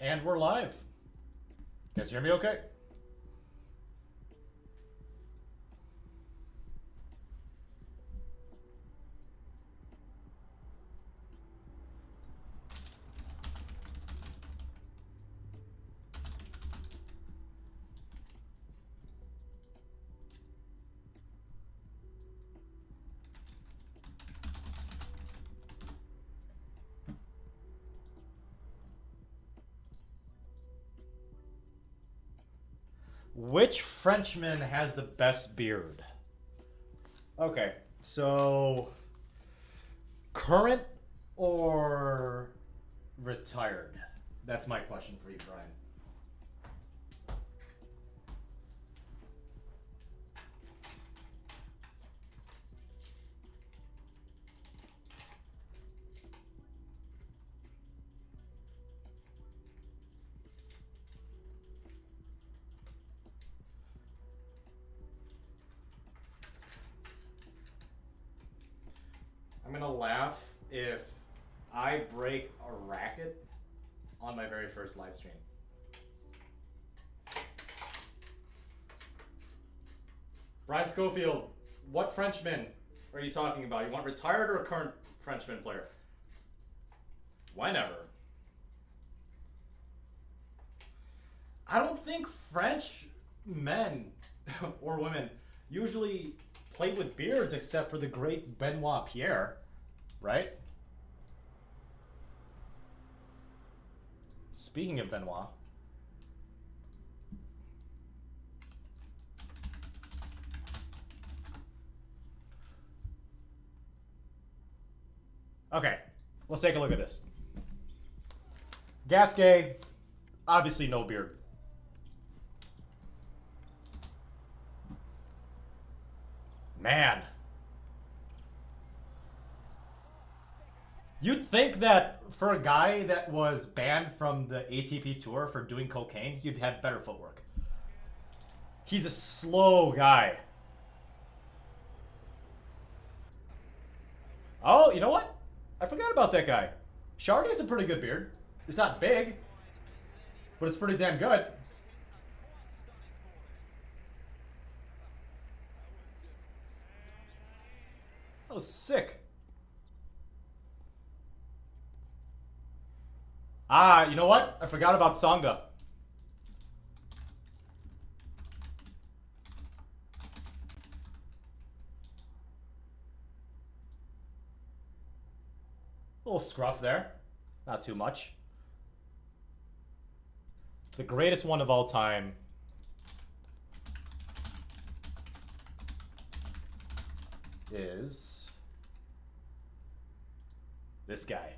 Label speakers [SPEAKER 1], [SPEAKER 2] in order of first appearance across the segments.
[SPEAKER 1] And we're live. You guys hear me okay? Which Frenchman has the best beard? Okay, so current or retired? That's my question for you, Brian. I'm gonna laugh if I break a racket on my very first live stream. Brian Schofield, what Frenchman are you talking about? You want retired or a current Frenchman player? Why never? I don't think French men or women usually play with beards except for the great Benoit Paire, right? Speaking of Benoit, okay, let's take a look at this. Gasquet, obviously no beard. Man. You'd think that for a guy that was banned from the ATP Tour for doing cocaine, he'd have better footwork. He's a slow guy. Oh, you know what? I forgot about that guy. Shardy has a pretty good beard. It's not big, but it's pretty damn good. That was sick. Ah, you know what? I forgot about Sangha. A little scruff there. Not too much. The greatest one of all time. Is this guy.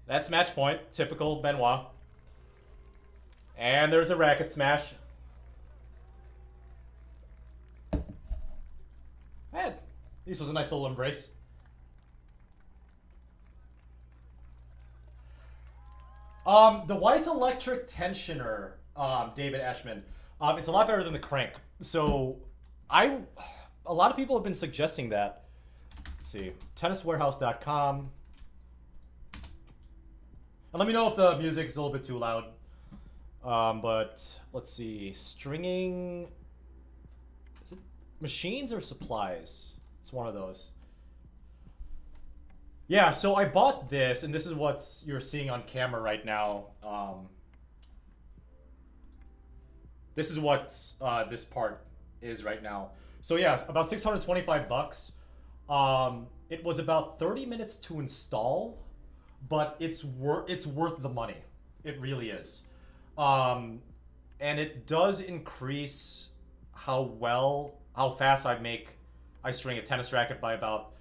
[SPEAKER 1] That's match point. Typical Benoit. And there's a racket smash. And this was a nice little embrace. The Weiss Electric Tensioner, David Ashman, it's a lot better than the Crank. So, a lot of people have been suggesting that. Let's see, tenniswarehouse.com. And let me know if the music is a little bit too loud. But let's see, stringing. Is it machines or supplies? It's one of those. Yeah, so I bought this, and this is what you're seeing on camera right now. This is what this part is right now. So yeah, about 625 bucks. It was about 30 minutes to install, but it's worth the money. It really is. And it does increase how fast I string a tennis racket by about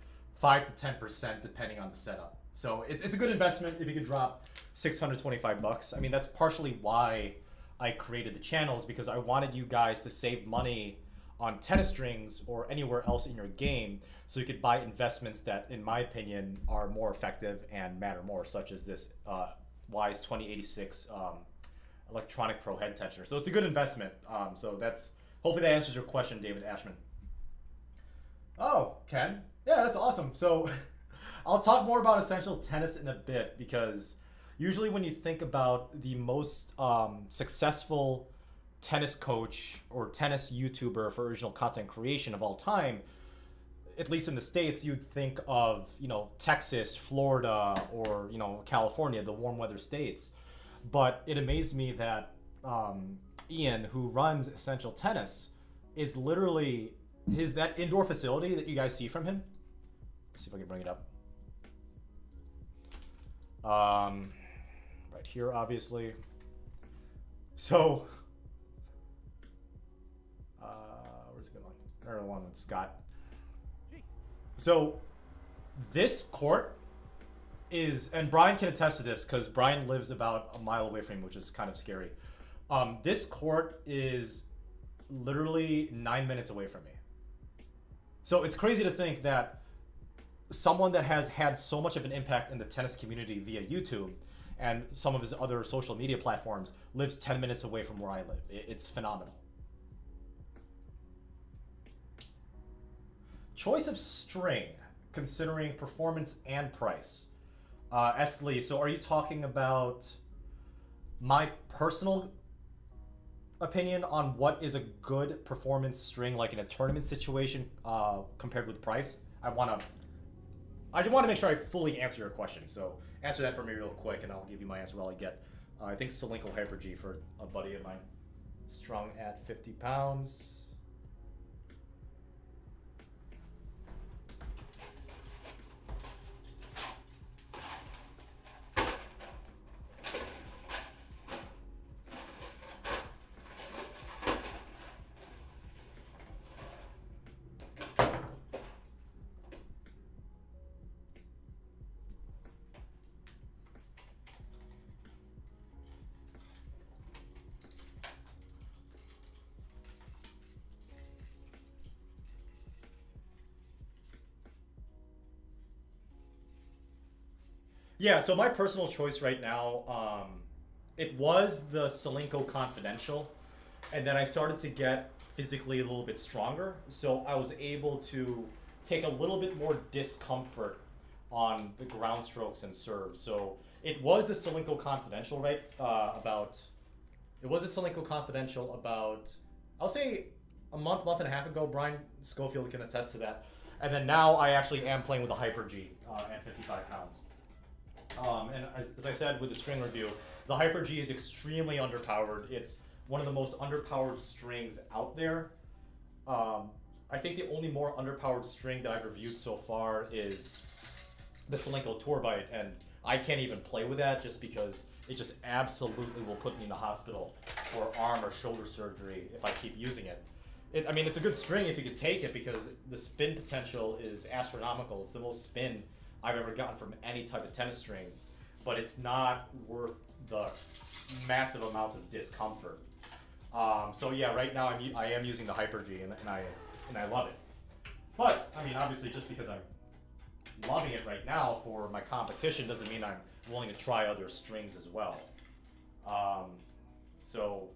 [SPEAKER 1] 5 to 10% depending on the setup. So it's a good investment if you could drop 625 bucks. I mean, that's partially why I created the channels, because I wanted you guys to save money on tennis strings or anywhere else in your game, so you could buy investments that, in my opinion, are more effective and matter more, such as this Wise 2086 Electronic Pro head tensioner. So it's a good investment. So that's Hopefully that answers your question, David Ashman. Oh, Ken. Yeah, that's awesome. So I'll talk more about essential tennis in a bit because usually when you think about the most successful tennis coach or tennis YouTuber for original content creation of all time, at least in the States, you'd think of, Texas, Florida, or, California, the warm weather states. But it amazed me that Ian, who runs Essential Tennis, is literally that indoor facility that you guys see from him. Let's see if I can bring it up. Right here, obviously. So, where's it going? Or the one with Scott. So, this court is, and Brian can attest to this because Brian lives about a mile away from him, which is kind of scary. This court is literally 9 minutes away from me. So it's crazy to think that someone that has had so much of an impact in the tennis community via YouTube and some of his other social media platforms lives 10 minutes away from where I live. It's phenomenal. Choice of string, considering performance and price. S. Lee, so are you talking about my personal opinion on what is a good performance string, like in a tournament situation, compared with price? I just want to make sure I fully answer your question. So answer that for me real quick, and I'll give you my answer while I get. I think Solinco Hyper G for a buddy of mine, strung at 50 pounds. Yeah, so my personal choice right now, it was the Solinco Confidential, and then I started to get physically a little bit stronger, so I was able to take a little bit more discomfort on the ground strokes and serves. So it was the Solinco Confidential, right? It was the Solinco Confidential about, I'll say a month and a half ago. Brian Schofield can attest to that. And then now I actually am playing with a Hyper G at 55 pounds. And as I said with the string review, the Hyper G is extremely underpowered. It's one of the most underpowered strings out there. I think the only more underpowered string that I've reviewed so far is the Solinco Tour Bite, and I can't even play with that just because it just absolutely will put me in the hospital for arm or shoulder surgery if I keep using it. It's a good string if you could take it because the spin potential is astronomical. It's the most spin I've ever gotten from any type of tennis string, but it's not worth the massive amounts of discomfort. So yeah, right now I am using the Hyper G and I love it. But obviously, just because I'm loving it right now for my competition doesn't mean I'm willing to try other strings as well. So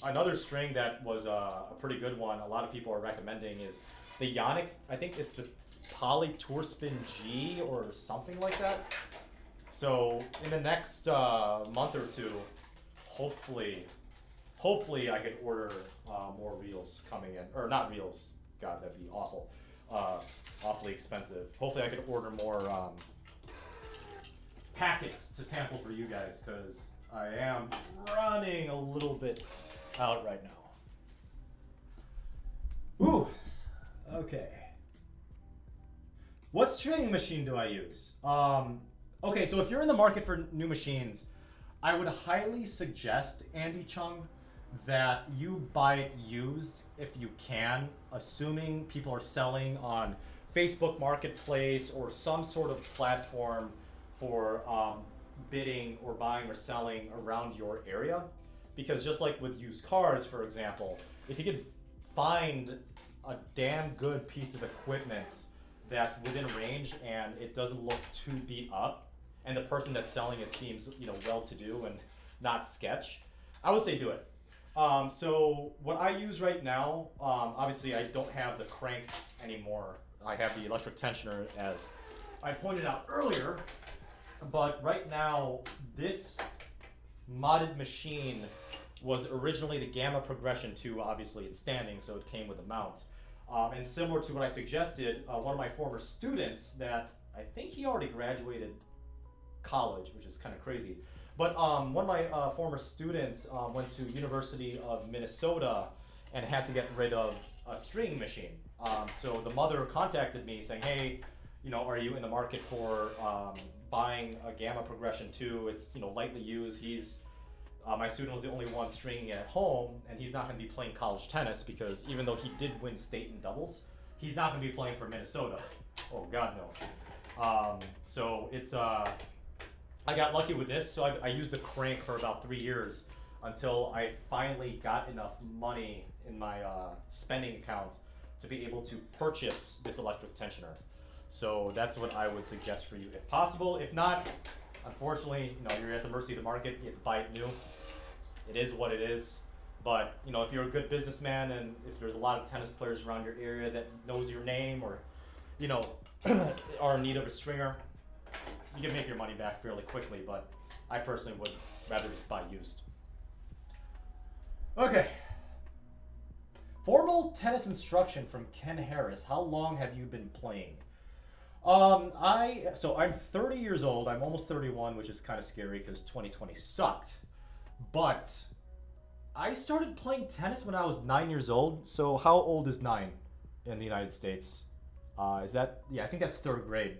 [SPEAKER 1] another string that was a pretty good one, a lot of people are recommending, is the Yonex. I think it's the Poly Tour Spin G or something like that. So in the next month or two, hopefully I could order more reels coming in, or not reels. God, that'd be awful. Awfully expensive. Hopefully I could order more packets to sample for you guys because I am running a little bit out right now. Ooh. Okay. What string machine do I use? Okay, so if you're in the market for new machines, I would highly suggest, Andy Chung, that you buy it used if you can, assuming people are selling on Facebook Marketplace or some sort of platform for bidding or buying or selling around your area. Because just like with used cars, for example, if you could find a damn good piece of equipment that's within range and it doesn't look too beat up, and the person that's selling it seems well-to-do and not sketch, I would say do it. So what I use right now, obviously I don't have the crank anymore. I have the electric tensioner as I pointed out earlier. But right now, this modded machine was originally the Gamma Progression 2. Obviously it's standing, so it came with a mount. And similar to what I suggested, one of my former students that I think he already graduated college, which is kind of crazy. But one of my former students went to University of Minnesota and had to get rid of a string machine. So the mother contacted me saying, hey, are you in the market for buying a Gamma Progression 2? It's, lightly used. My student was the only one stringing it at home, and he's not going to be playing college tennis because even though he did win state in doubles, he's not going to be playing for Minnesota. Oh, God, no. So it's... I got lucky with this, so I used the crank for about 3 years until I finally got enough money in my spending account to be able to purchase this electric tensioner. So that's what I would suggest for you if possible. If not, unfortunately, you're at the mercy of the market. You have to buy it new. It is what it is. But, if you're a good businessman and if there's a lot of tennis players around your area that knows your name or, are in need of a stringer, you can make your money back fairly quickly, but I personally would rather just buy used. Okay. Formal tennis instruction from Ken Harris. How long have you been playing? I'm 30 years old. I'm almost 31, which is kind of scary because 2020 sucked. But I started playing tennis when I was 9 years old. So how old is 9 in the United States? I think that's third grade.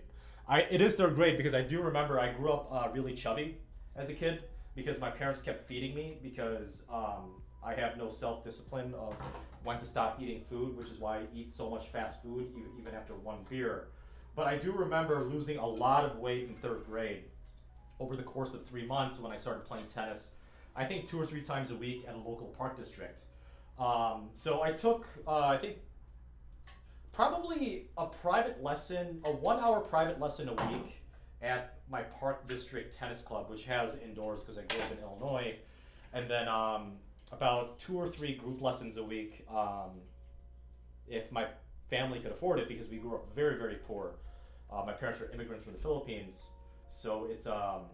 [SPEAKER 1] It is third grade because I do remember I grew up really chubby as a kid because my parents kept feeding me because I have no self-discipline of when to stop eating food, which is why I eat so much fast food even after one beer. But I do remember losing a lot of weight in third grade over the course of 3 months when I started playing tennis, I think 2 or 3 times a week at a local park district. So I took, I think, probably a 1-hour private lesson a week at my Park District Tennis Club, which has indoors because I grew up in Illinois. And then about 2 or 3 group lessons a week if my family could afford it because we grew up very, very poor. My parents were immigrants from the Philippines. So it's so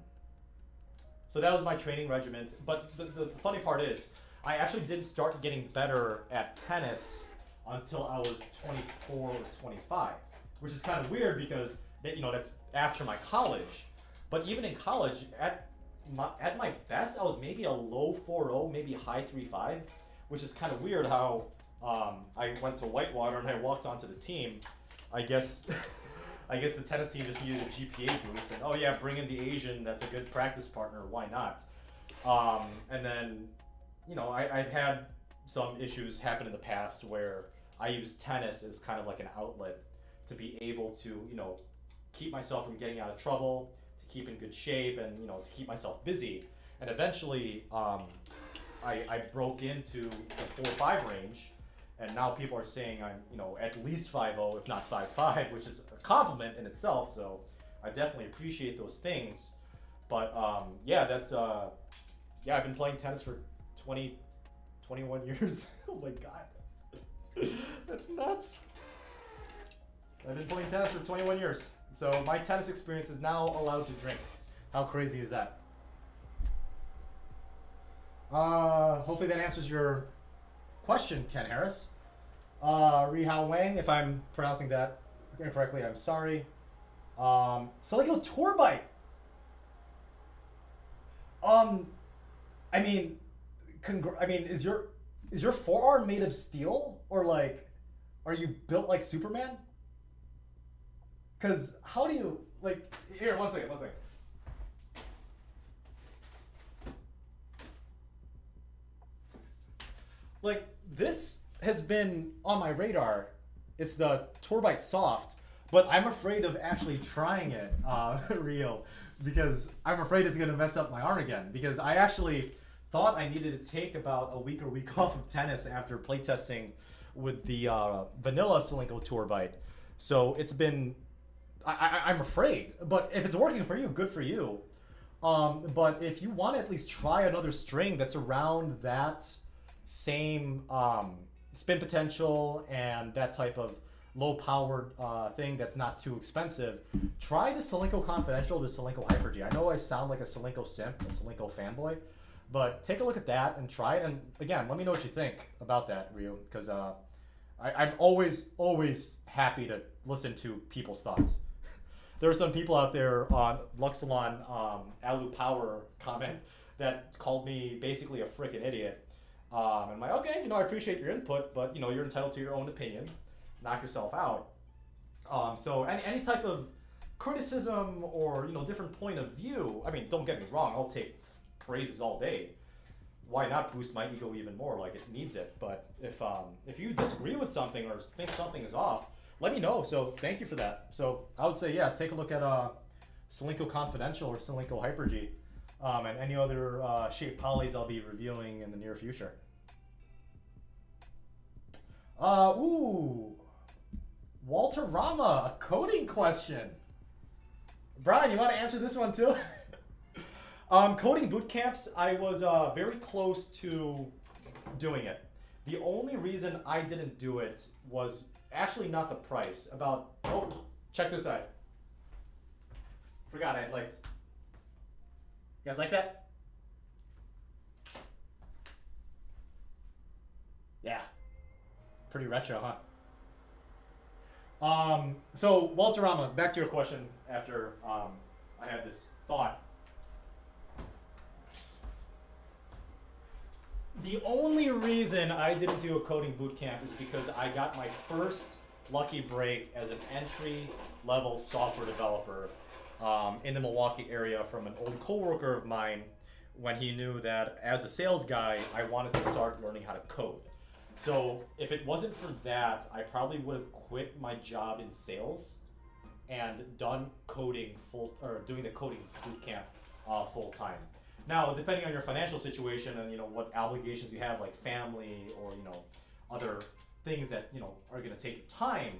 [SPEAKER 1] that was my training regimen. But the funny part is I actually didn't start getting better at tennis until I was 24 or 25, which is kind of weird because that's after my college. But even in college, at my best, I was maybe a low 4.0, maybe high 3.5, which is kind of weird how I went to Whitewater and I walked onto the team. I guess the tennis team just needed a GPA boost, and oh yeah, bring in the Asian. That's a good practice partner. Why not? And then, I've had some issues happen in the past where I use tennis as kind of like an outlet to be able to, keep myself from getting out of trouble, to keep in good shape, and to keep myself busy. And eventually, I broke into the 4.5 range, and now people are saying I'm, at least 5.0, if not 5.5, which is a compliment in itself. So I definitely appreciate those things. But I've been playing tennis for 21 years. Oh my God. That's nuts. I've been playing tennis for 21 years. So my tennis experience is now allowed to drink. How crazy is that? Hopefully that answers your question, Ken Harris. Rihao Wang, if I'm pronouncing that incorrectly, I'm sorry. Celeco Tour Bite. Is your forearm made of steel, or are you built like Superman? Because how do you here? One second. This has been on my radar. It's the Tour Bite Soft, but I'm afraid of actually trying it, Rio, because I'm afraid it's gonna mess up my arm again. Because I actually thought I needed to take about a week off of tennis after playtesting with the vanilla Celeco Tour Bite. So it's been, I'm afraid, but if it's working for you, good for you. But if you want to at least try another string that's around that same spin potential and that type of low powered thing that's not too expensive, try the Solinco Confidential, the Solinco Hyper G. I know I sound like a Solinco simp, a Solinco fanboy, but take a look at that and try it. And again, let me know what you think about that, Ryu, because I'm always happy to listen to people's thoughts. There are some people out there on Luxilon Alu Power comment that called me basically a freaking idiot. I'm like, okay, I appreciate your input, but you're entitled to your own opinion. Knock yourself out. So any type of criticism or different point of view. I mean, don't get me wrong. I'll take praises all day. Why not boost my ego even more? Like, it needs it. But if you disagree with something or think something is off, let me know. So thank you for that. So I would say, yeah, take a look at Solinco Confidential or Solinco Hyper G, and any other shape polys I'll be reviewing in the near future. Walter Rama, a coding question. Brian, you want to answer this one too? Coding boot camps, I was very close to doing it. The only reason I didn't do it was actually not the price. Check this out. Forgot I had lights. You guys like that? Yeah. Pretty retro, huh? So Walter Rama, back to your question after I had this thought. The only reason I didn't do a coding bootcamp is because I got my first lucky break as an entry-level software developer in the Milwaukee area from an old coworker of mine when he knew that as a sales guy, I wanted to start learning how to code. So if it wasn't for that, I probably would have quit my job in sales and done coding doing the coding bootcamp full time. Now, depending on your financial situation and what obligations you have, like family or other things that are going to take time,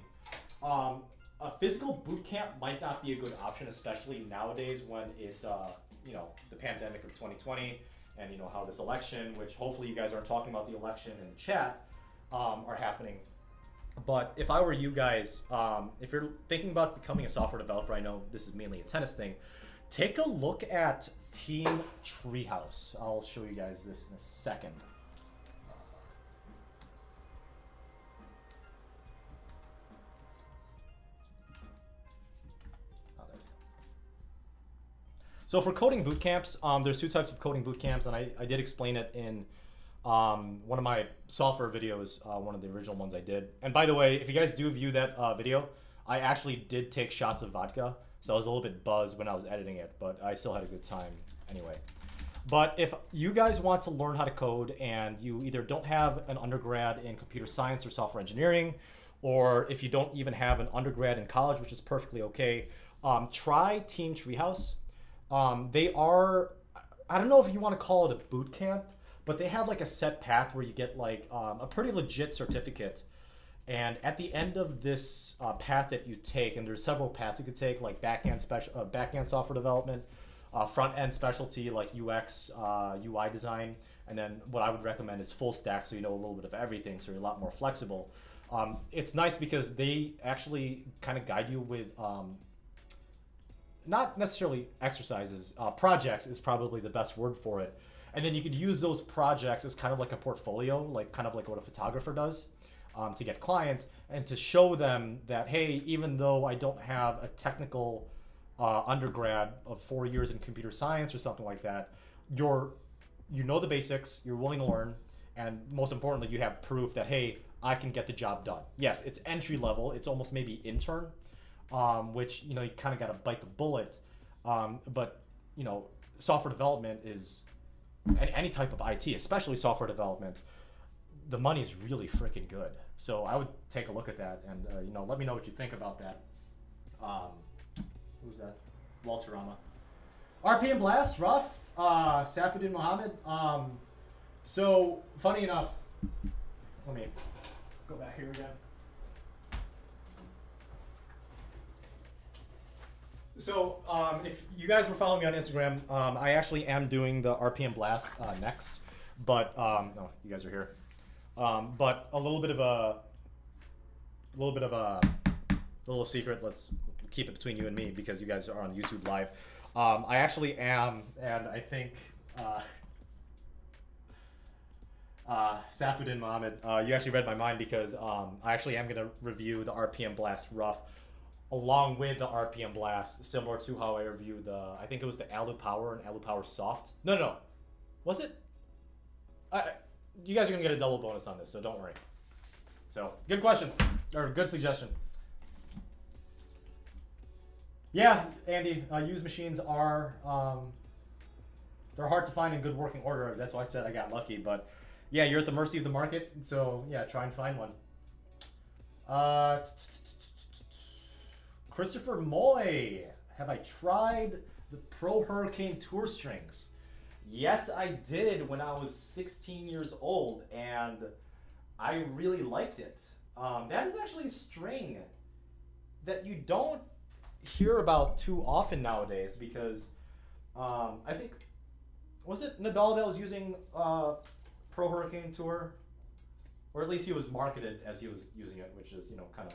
[SPEAKER 1] a physical boot camp might not be a good option, especially nowadays when it's the pandemic of 2020 and how this election, which hopefully you guys aren't talking about the election in the chat, are happening. But if I were you guys, if you're thinking about becoming a software developer, I know this is mainly a tennis thing. Take a look at Team Treehouse. I'll show you guys this in a second. So for coding boot camps, there's two types of coding boot camps, and I did explain it in one of my software videos, one of the original ones I did. And by the way, if you guys do view that video, I actually did take shots of vodka. So I was a little bit buzzed when I was editing it, but I still had a good time anyway. But if you guys want to learn how to code and you either don't have an undergrad in computer science or software engineering, or if you don't even have an undergrad in college, which is perfectly okay, try Team Treehouse. They are, I don't know if you want to call it a boot camp, but they have like a set path where you get like a pretty legit certificate. And at the end of this path that you take, and there's several paths you could take, like back-end software development, front-end specialty like UX, UI design, and then what I would recommend is full stack, so you know a little bit of everything, so you're a lot more flexible. It's nice because they actually kind of guide you with not necessarily exercises, projects is probably the best word for it. And then you could use those projects as kind of like a portfolio, like kind of like what a photographer does. To get clients and to show them that, hey, even though I don't have a technical undergrad of 4 years in computer science or something like that, you know the basics, you're willing to learn, and most importantly, you have proof that, hey, I can get the job done. Yes, it's entry level, it's almost maybe intern, which you kind of got to bite the bullet, but software development is any type of IT, especially software development. The money is really freaking good. So I would take a look at that and, let me know what you think about that. Who's that? Walter Rama. RPM Blast, Ruff, Safuddin Mohammed. So funny enough, let me go back here again. So if you guys were following me on Instagram, I actually am doing the RPM Blast next. But no, you guys are here. But a little bit of a little secret. Let's keep it between you and me because you guys are on YouTube Live. I actually am, and I think Safuddin Mohammed, you actually read my mind because I actually am going to review the RPM Blast Rough along with the RPM Blast, similar to how I reviewed I think it was the Alu Power and Alu Power Soft. No. Was it? You guys are going to get a double bonus on this, so don't worry. So, good question, or good suggestion. Yeah, Andy, used machines are, they're hard to find in good working order. That's why I said I got lucky, but yeah, you're at the mercy of the market, so yeah, try and find one. Christopher Moy, have I tried the Pro Hurricane Tour strings? Yes, I did when I was 16 years old, and I really liked it. That is actually a string that you don't hear about too often nowadays because I think, was it Nadal that was using Pro Hurricane Tour? Or at least he was marketed as he was using it, which is, kind of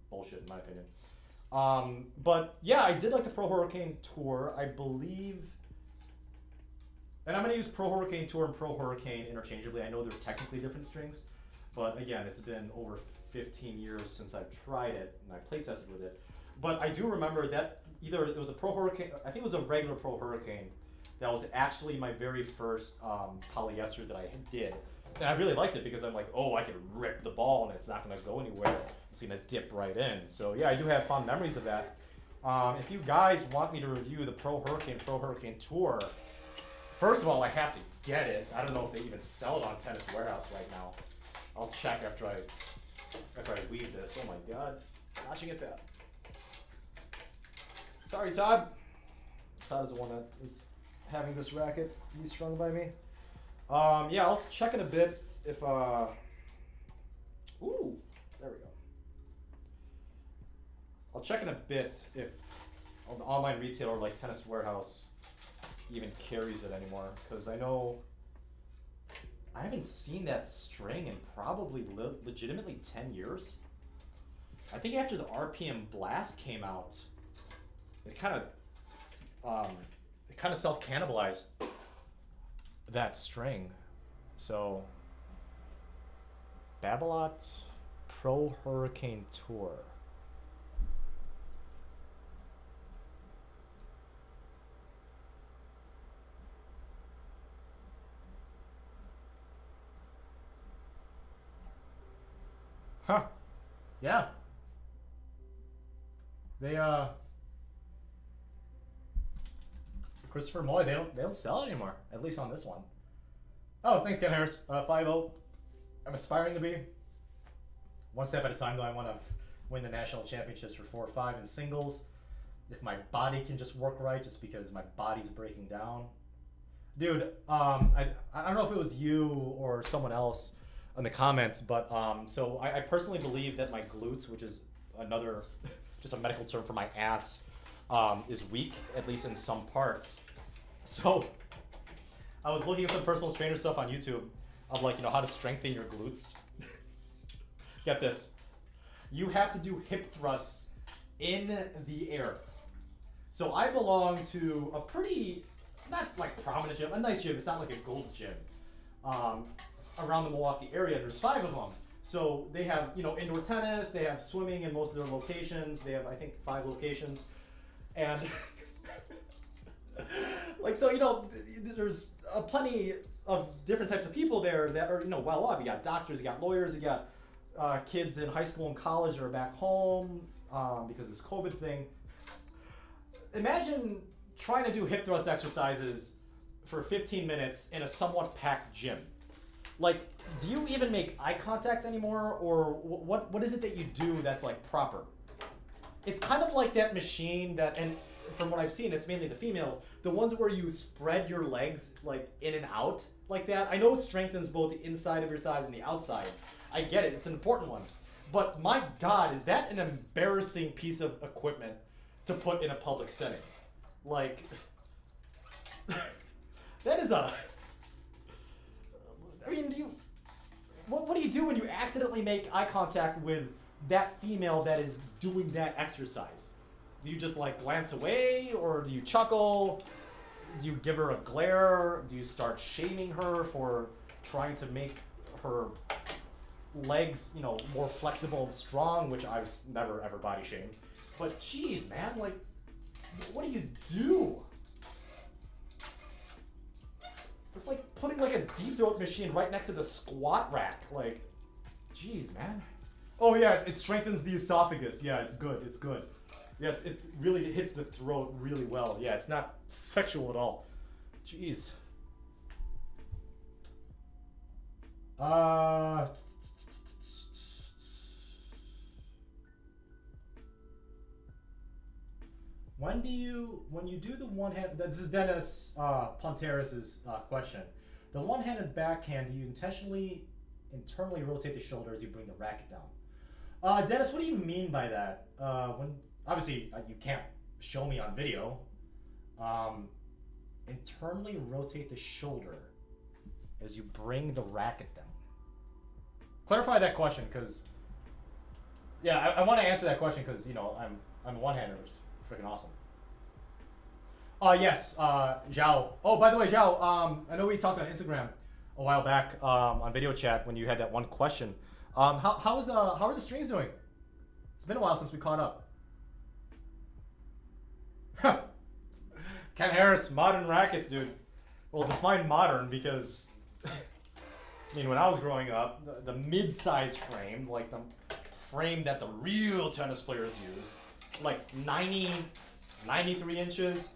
[SPEAKER 1] bullshit in my opinion. But yeah, I did like the Pro Hurricane Tour, I believe. And I'm going to use Pro Hurricane Tour and Pro Hurricane interchangeably. I know they're technically different strings, but again, it's been over 15 years since I've tried it and I play tested with it. But I do remember that either it was a Pro Hurricane, I think it was a regular Pro Hurricane, that was actually my very first polyester that I did. And I really liked it because I'm like, oh, I can rip the ball and it's not going to go anywhere. It's going to dip right in. So yeah, I do have fond memories of that. If you guys want me to review the Pro Hurricane Tour, first of all, I have to get it. I don't know if they even sell it on Tennis Warehouse right now. I'll check after I weave this. Oh my god. Watching it that. Sorry, Todd. Todd is the one that is having this racket restrung by me. Yeah, I'll check in a bit if ooh, there we go. I'll check in a bit if an online retailer like Tennis Warehouse even carries it anymore, because I know I haven't seen that string in probably legitimately 10 years. I think after the RPM Blast came out, it kind of self-cannibalized that string. So Babolat Pro Hurricane Tour. Huh. Yeah. They Christopher Moy, they don't sell it anymore, at least on this one. Oh, thanks, Ken Harris. 5-0. I'm aspiring to be one step at a time, though. I want to win the national championships for 4 or 5 in singles. If my body can just work right, just because my body's breaking down. Dude, I don't know if it was you or someone else in the comments, but so I personally believe that my glutes, which is another, just a medical term for my ass, is weak, at least in some parts. So I was looking at some personal trainer stuff on YouTube of like, how to strengthen your glutes. Get this. You have to do hip thrusts in the air. So I belong to a pretty, not like prominent gym, a nice gym. It's not like a Gold's gym. Around the Milwaukee area, there's 5 of them. So they have, indoor tennis, they have swimming in most of their locations. They have, I think, 5 locations. And like, so, there's plenty of different types of people there that are, well off. You got doctors, you got lawyers, you got kids in high school and college that are back home because of this COVID thing. Imagine trying to do hip thrust exercises for 15 minutes in a somewhat packed gym. Like, do you even make eye contact anymore, or what is it that you do that's like proper? It's kind of like that machine that, and from what I've seen, it's mainly the females, the ones where you spread your legs like in and out like that. I know it strengthens both the inside of your thighs and the outside. I get it, it's an important one. But my God, is that an embarrassing piece of equipment to put in a public setting? Like, that is I mean, what do you do when you accidentally make eye contact with that female that is doing that exercise? Do you just like glance away, or do you chuckle? Do you give her a glare? Do you start shaming her for trying to make her legs, you know, more flexible and strong, which I've never ever body shamed. But geez, man, like, what do you do? It's like putting like a deep throat machine right next to the squat rack. Like, geez, man. Oh yeah, it strengthens the esophagus. Yeah, it's good. It's good. Yes, it really hits the throat really well. Yeah, it's not sexual at all. Jeez. When you do the one hand, this is Dennis Ponteris's question. The one-handed backhand, do you internally rotate the shoulder as you bring the racket down? Dennis, what do you mean by that? When obviously you can't show me on video. Internally rotate the shoulder as you bring the racket down. Clarify that question, because yeah, I want to answer that question because you know I'm a one-hander, which is freaking awesome. Yes, Zhao. Oh, by the way, Zhao, I know we talked on Instagram a while back on video chat when you had that one question. How are the strings doing? It's been a while since we caught up. Ken Harris, modern rackets, dude. Well, define modern because, I mean, when I was growing up, the mid-size frame, like the frame that the real tennis players used, like 93 inches.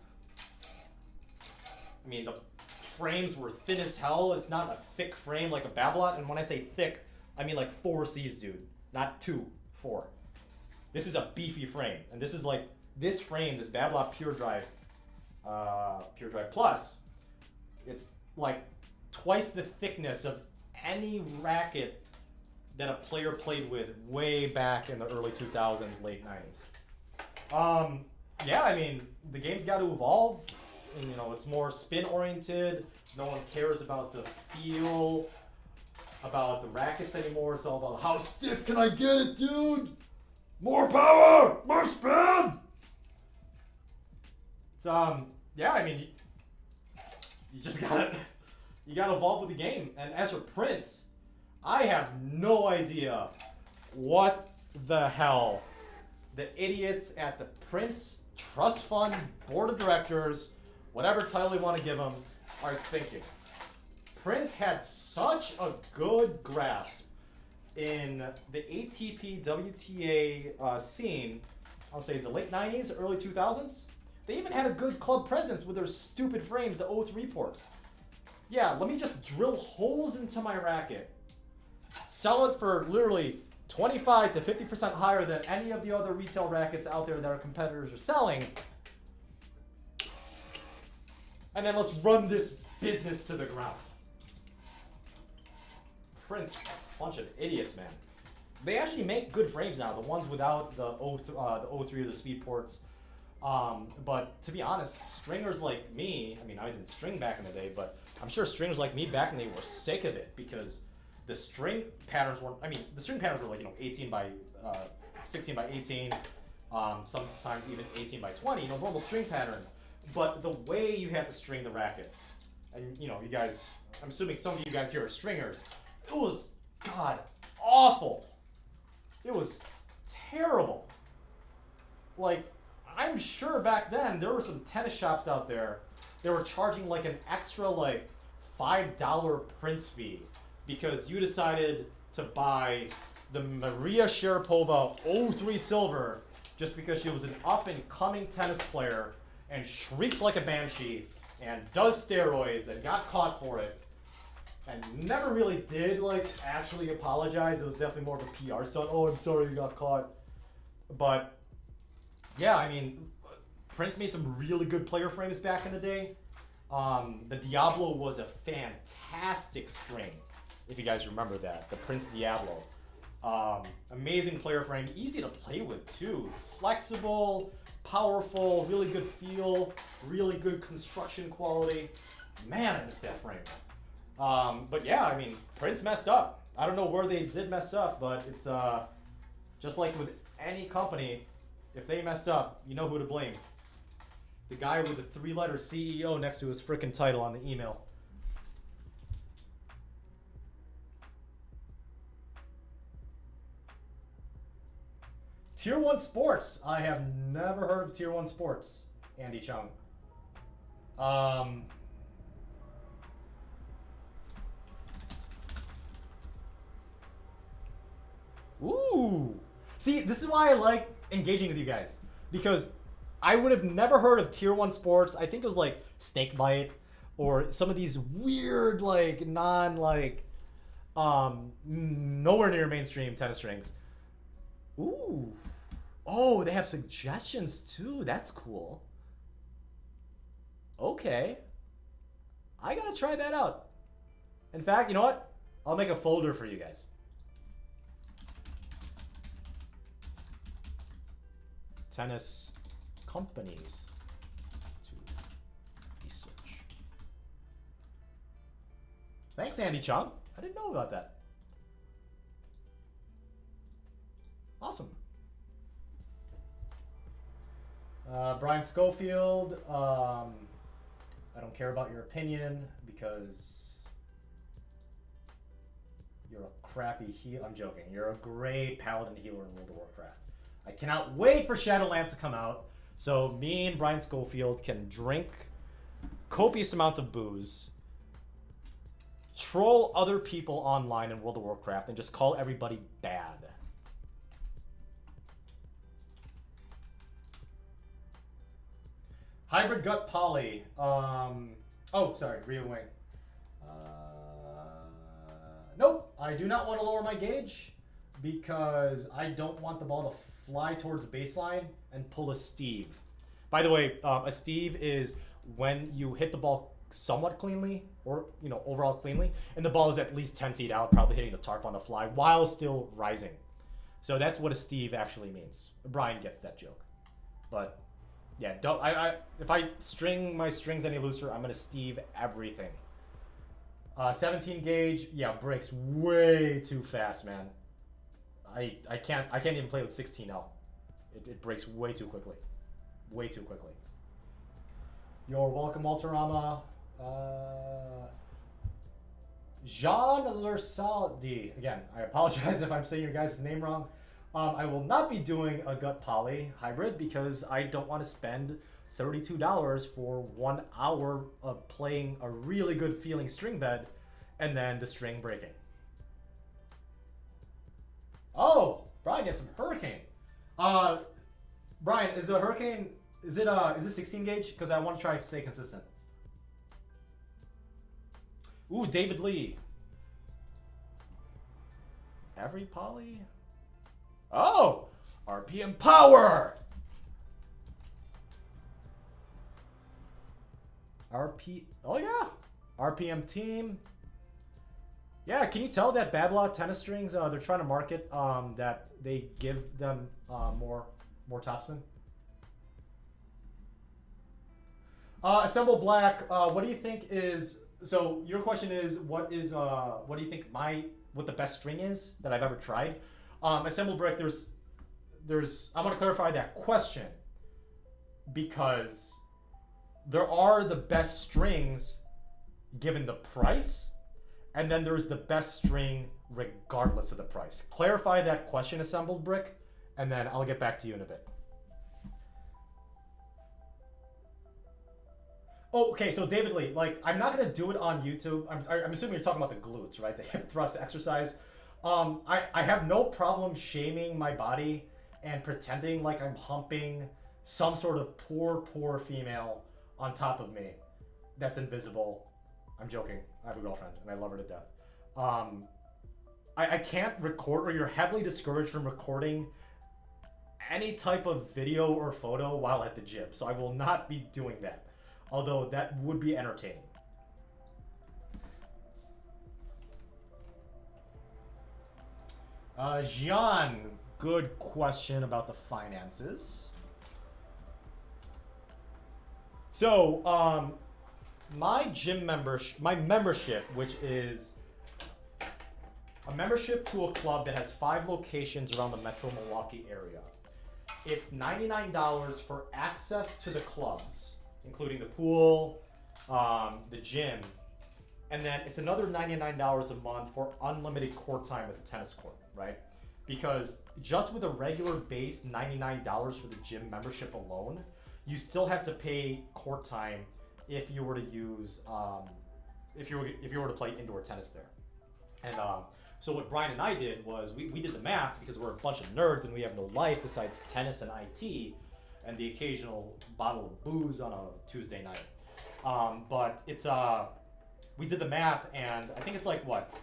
[SPEAKER 1] I mean, the frames were thin as hell. It's not a thick frame like a Babolat. And when I say thick, I mean like 4 C's, dude. Not 2, 4. This is a beefy frame. And this is like, this frame, this Babolat Pure Drive Plus, it's like twice the thickness of any racket that a player played with way back in the early 2000s, late 90s. Yeah, I mean, the game's got to evolve. And, you know, it's more spin-oriented. No one cares about the feel, about the rackets anymore. It's all about how stiff can I get it, dude? More power, more spin. It's yeah, I mean, you just gotta evolve with the game. And as for Prince, I have no idea what the hell the idiots at the Prince Trust Fund Board of Directors, whatever title you want to give them, are thinking. Prince had such a good grasp in the ATP WTA scene, I'll say the late 90s, early 2000s. They even had a good club presence with their stupid frames, the 03 ports. Yeah, let me just drill holes into my racket, sell it for literally 25 to 50% higher than any of the other retail rackets out there that our competitors are selling. And then let's run this business to the ground. Prince, bunch of idiots, man. They actually make good frames now, the ones without the 03 or the speed ports. But to be honest, stringers like me, I mean, I didn't string back in the day, but I'm sure stringers like me back in the day were sick of it because the string patterns were, I mean, the string patterns were like, you know, 18 by 16 by 18, sometimes even 18 by 20, you know, normal string patterns. But the way you have to string the rackets, and you know, you guys, I'm assuming some of you guys here are stringers, it was, God, awful. It was terrible. Like, I'm sure back then there were some tennis shops out there that were charging like an extra like $5 Prince fee because you decided to buy the Maria Sharapova 03 silver just because she was an up-and-coming tennis player and shrieks like a banshee and does steroids and got caught for it and never really did like actually apologize. It was definitely more of a PR stunt. Oh, I'm sorry you got caught. But yeah, I mean, Prince made some really good player frames back in the day. The Diablo was a fantastic string, if you guys remember that. The Prince Diablo. Amazing player frame, easy to play with too. Flexible, powerful, really good feel, really good construction quality. Man, I miss that frame. But yeah, I mean, Prince messed up. I don't know where they did mess up, but it's just like with any company, if they mess up, you know who to blame. The guy with the 3-letter CEO next to his freaking title on the email. Tier 1 Sports. I have never heard of Tier 1 Sports, Andy Chung. Ooh. See, this is why I like engaging with you guys. Because I would have never heard of Tier 1 Sports. I think it was like Snakebite or some of these weird, like, nowhere near mainstream tennis strings. Ooh. Oh, they have suggestions too. That's cool. Okay. I gotta try that out. In fact, you know what? I'll make a folder for you guys. Tennis companies to research. Thanks, Andy Chung. I didn't know about that. Awesome. Brian Schofield, I don't care about your opinion because you're a crappy healer. I'm joking. You're a great paladin healer in World of Warcraft. I cannot wait for Shadowlands to come out so me and Brian Schofield can drink copious amounts of booze, troll other people online in World of Warcraft, and just call everybody bad. Hybrid Gut Poly. Oh, sorry, Rio Wing. Nope, I do not want to lower my gauge because I don't want the ball to fly towards the baseline and pull a Steve. By the way, a Steve is when you hit the ball somewhat cleanly or, you know, overall cleanly, and the ball is at least 10 feet out, probably hitting the tarp on the fly while still rising. So that's what a Steve actually means. Brian gets that joke. But yeah, don't if I string my strings any looser, I'm gonna Steve everything. 17 gauge, yeah, breaks way too fast, man. I can't even play with 16L. It breaks way too quickly. Way too quickly. You're welcome, Alterama. Jean Lersaldi. Again, I apologize if I'm saying your guys' name wrong. I will not be doing a gut poly hybrid because I don't want to spend $32 for 1 hour of playing a really good feeling string bed and then the string breaking. Oh, Brian gets some Hurricane. Brian, is a Hurricane, is it 16 gauge? Because I want to try to stay consistent. Ooh, David Lee. Every poly? Oh, RPM power. Oh yeah, RPM team. Yeah, can you tell that Babla tennis strings? They're trying to market that they give them more topspin. Assemble Black. What do you think is? So your question is, what do you think what the best string is that I've ever tried? Assemble Brick. I want to clarify that question because there are the best strings given the price, and then there's the best string regardless of the price. Clarify that question, Assembled Brick, and then I'll get back to you in a bit. Oh, okay, so David Lee, like, I'm not gonna do it on YouTube. I'm assuming you're talking about the glutes, right? The hip thrust exercise. I have no problem shaming my body and pretending like I'm humping some sort of poor female on top of me that's invisible. I'm joking. I have a girlfriend and I love her to death. I can't record, or you're heavily discouraged from recording any type of video or photo while at the gym. So I will not be doing that. Although that would be entertaining. Jean, good question about the finances. So, my gym membership, my membership, which is a membership to a club that has 5 locations around the Metro Milwaukee area. It's $99 for access to the clubs, including the pool, the gym, and then it's another $99 a month for unlimited court time at the tennis court, right? Because just with a regular base $99 for the gym membership alone, you still have to pay court time if you were to use if you were to play indoor tennis there. And so what Brian and I did was we did the math because we're a bunch of nerds and we have no life besides tennis and IT and the occasional bottle of booze on a Tuesday night. But it's we did the math and I think it's like what?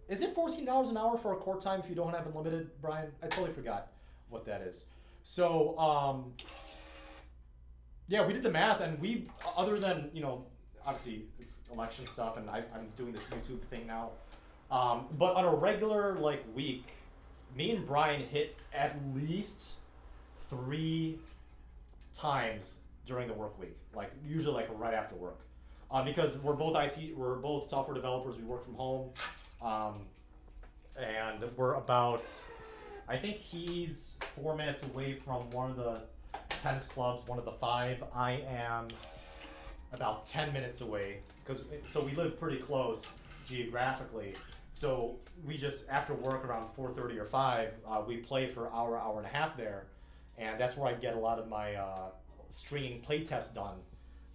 [SPEAKER 1] Is it $14 an hour for a court time if you don't have unlimited, Brian? I totally forgot what that is. So yeah, we did the math and we, other than, you know, obviously it's election stuff and I'm doing this YouTube thing now. But on a regular like week, me and Brian hit at least 3 times during the work week, like usually like right after work, because we're both software developers. We work from home, and we're about, I think he's 4 minutes away from one of the tennis clubs, one of the 5. I am about 10 minutes away so we live pretty close geographically. So we just, after work around 4:30 or 5, we play for an hour and a half there, and that's where I get a lot of my stringing play tests done,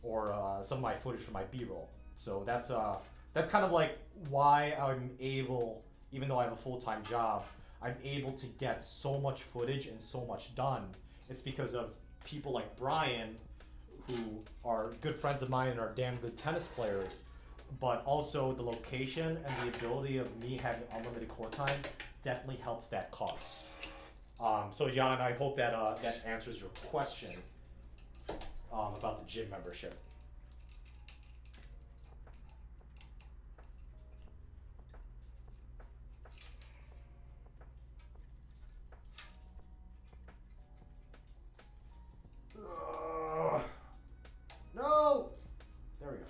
[SPEAKER 1] or some of my footage for my B-roll. So that's kind of like why I'm able, even though I have a full-time job, I'm able to get so much footage and so much done. It's because of people like Brian, who are good friends of mine and are damn good tennis players, but also the location and the ability of me having unlimited court time definitely helps that cause. So Jan, I hope that that answers your question about the gym membership. No! There we go.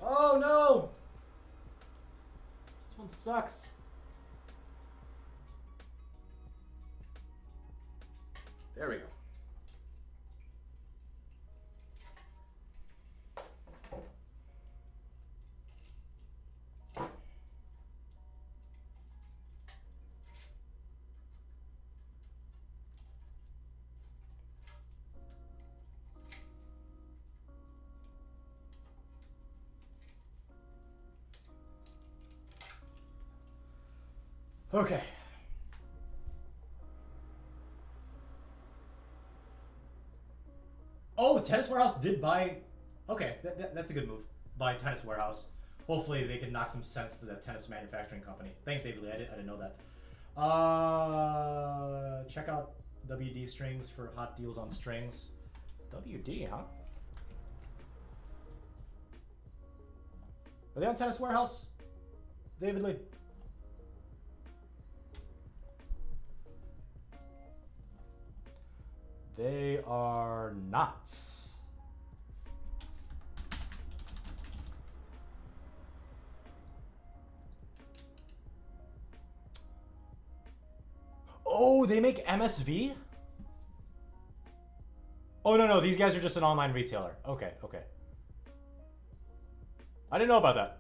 [SPEAKER 1] Oh no! This one sucks. There we go. Okay. Oh, Tennis Warehouse did buy. Okay, that's a good move. Buy Tennis Warehouse. Hopefully they can knock some sense to that tennis manufacturing company. Thanks, David Lee. I didn't know that. Check out WD Strings for hot deals on strings. WD, huh? Are they on Tennis Warehouse? David Lee. They are not. Oh, they make MSV? Oh, no, these guys are just an online retailer. Okay. I didn't know about that.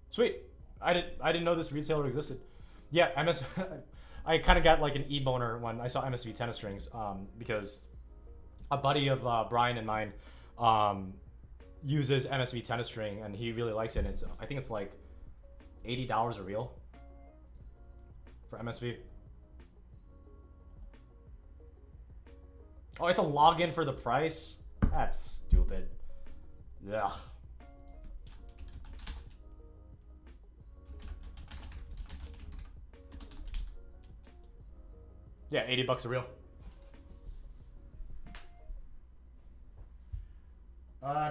[SPEAKER 1] Sweet. I didn't know this retailer existed. Yeah, I kind of got like an e-boner when I saw MSV tennis strings, because a buddy of Brian and mine uses MSV tennis string and he really likes it. And I think it's like $80 a reel for MSV. Oh, it's a login for the price? That's stupid. Yeah. Yeah, 80 bucks a reel.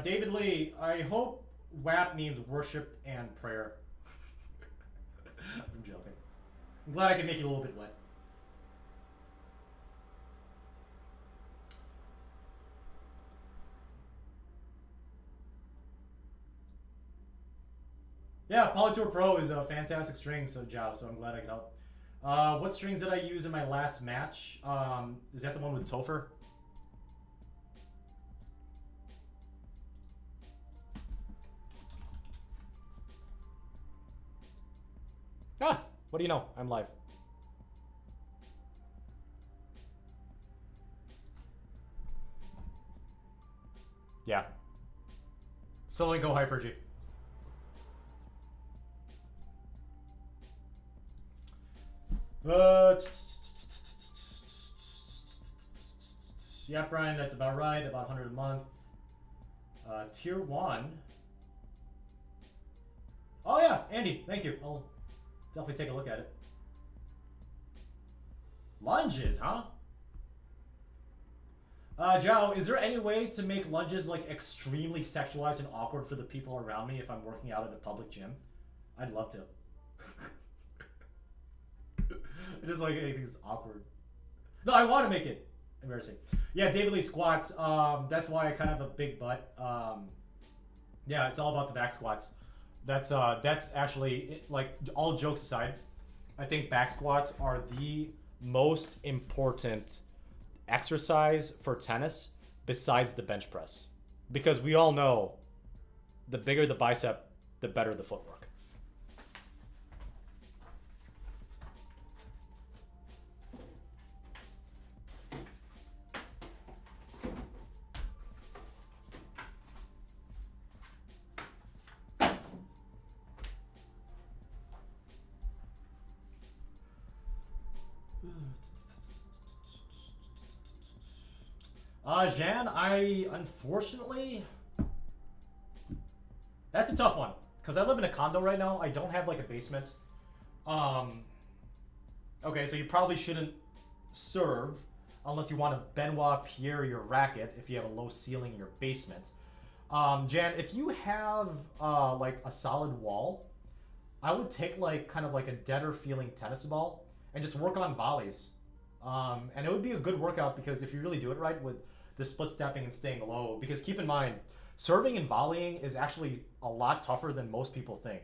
[SPEAKER 1] David Lee, I hope WAP means worship and prayer. I'm joking. I'm glad I can make you a little bit wet. Yeah, Polytour Pro is a fantastic string, so Jow, so I'm glad I could help. What strings did I use in my last match? Is that the one with Topher? Ah, what do you know? I'm live. Yeah. Slowly go Hyper G. Yeah, Brian, that's about right. About 100 a month. Tier 1. Oh, yeah, Andy, thank you. I'll definitely take a look at it. Lunges, huh? Joe, is there any way to make lunges like extremely sexualized and awkward for the people around me if I'm working out at a public gym? I'd love to. It is like it's awkward. No, I want to make it embarrassing. Yeah, David Lee squats. That's why I kind of have a big butt. Yeah, it's all about the back squats. That's actually like all jokes aside. I think back squats are the most important exercise for tennis besides the bench press, because we all know the bigger the bicep, the better the footwork. Jan, I unfortunately, that's a tough one because I live in a condo right now. I don't have like a basement. Okay, so you probably shouldn't serve unless you want to Benoit Paire your racket if you have a low ceiling in your basement. Jan, if you have like a solid wall, I would take like kind of like a deader feeling tennis ball and just work on volleys. And it would be a good workout because if you really do it right with the split stepping and staying low, because keep in mind, serving and volleying is actually a lot tougher than most people think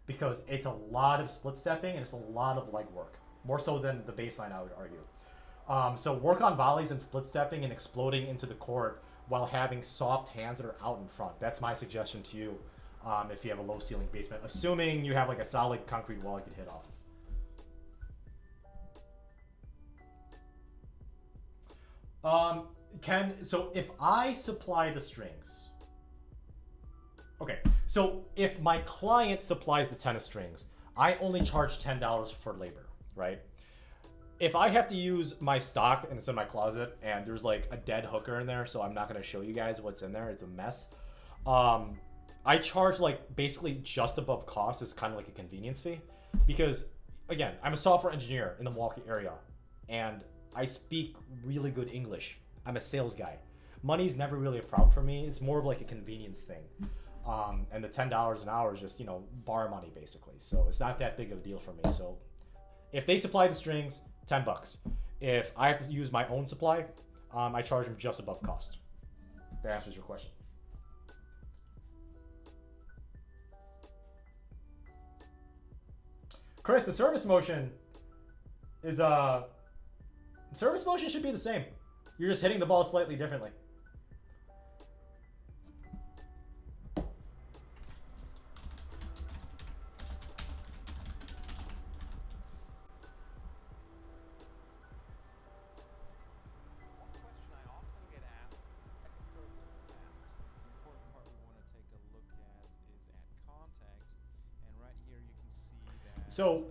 [SPEAKER 1] because it's a lot of split stepping and it's a lot of leg work, more so than the baseline, I would argue. So work on volleys and split stepping and exploding into the court while having soft hands that are out in front. That's my suggestion to you if you have a low ceiling basement, assuming you have like a solid concrete wall you could hit off. So if I supply the strings, okay, so if my client supplies the tennis strings, I only charge $10 for labor, right? If I have to use my stock and it's in my closet and there's like a dead hooker in there, so I'm not going to show you guys what's in there, it's a mess. I charge like basically just above cost as kind of like a convenience fee because, again, I'm a software engineer in the Milwaukee area and I speak really good English. I'm a sales guy. Money's never really a problem for me. It's more of like a convenience thing. And the $10 an hour is just, you know, bar money basically. So it's not that big of a deal for me. So if they supply the strings, $10. If I have to use my own supply, I charge them just above cost. That answers your question. Chris, the service motion is service motion should be the same. You're just hitting the ball slightly differently. So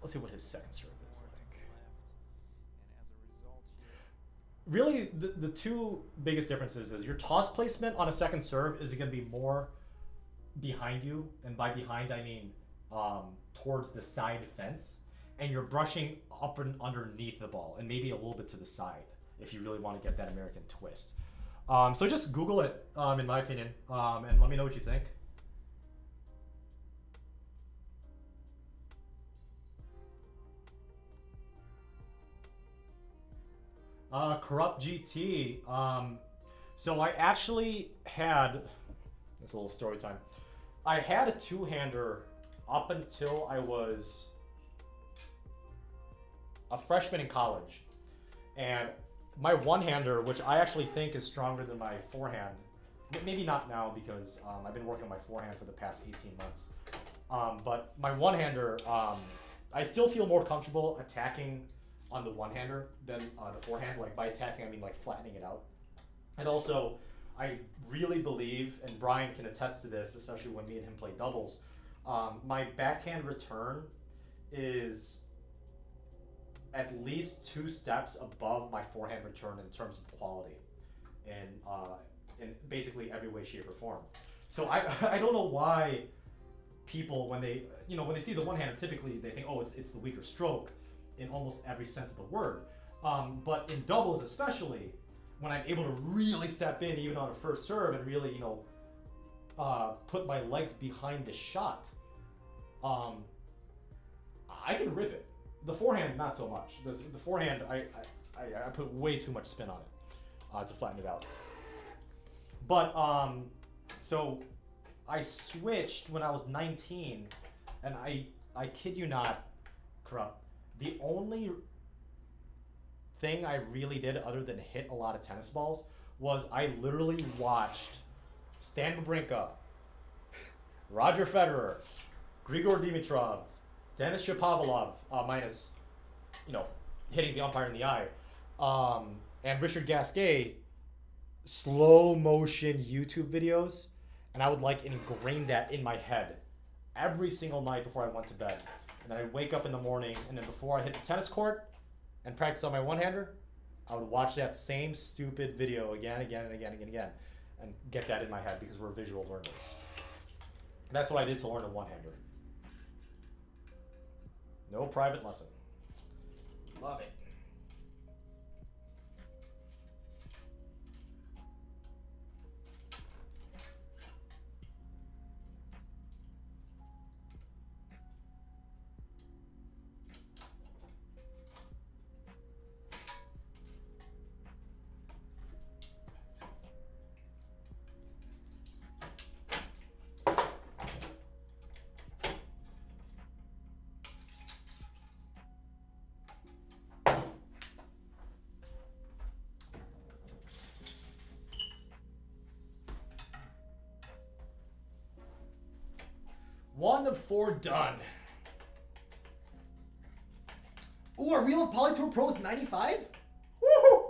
[SPEAKER 1] let's see what his second serve is like. really the two biggest differences is your toss placement on a second serve is going to be more behind you, and by behind I mean towards the side fence, and you're brushing up and underneath the ball and maybe a little bit to the side if you really want to get that American twist. So just Google it, in my opinion, and let me know what you think. Corrupt GT. So I actually had, it's a little story time. I had a two-hander up until I was a freshman in college. And my one-hander, which I actually think is stronger than my forehand, maybe not now because I've been working on my forehand for the past 18 months. But my one-hander, I still feel more comfortable attacking on the one-hander than the forehand. Like by attacking, I mean like flattening it out. And also, I really believe, and Brian can attest to this, especially when me and him play doubles, my backhand return is at least 2 steps above my forehand return in terms of quality, in basically every way, shape, or form. So I don't know why people, when they see the one-hander, typically they think, oh, it's the weaker stroke in almost every sense of the word. But in doubles especially, when I'm able to really step in even on a first serve and really, put my legs behind the shot, I can rip it. The forehand, not so much. The forehand, I put way too much spin on it to flatten it out. But, so I switched when I was 19, and I kid you not, Corrupt, the only thing I really did other than hit a lot of tennis balls was I literally watched Stan Wawrinka, Roger Federer, Grigor Dimitrov, Denis Shapovalov, minus, hitting the umpire in the eye, and Richard Gasquet, slow motion YouTube videos, and I would ingrain that in my head every single night before I went to bed. And then I'd wake up in the morning, and then before I hit the tennis court and practice on my one-hander, I would watch that same stupid video again, and get that in my head because we're visual learners. And that's what I did to learn a one-hander. No private lesson. Love it. One of 4 done. Ooh, a Reel of Polytour Pro is 95? Woohoo!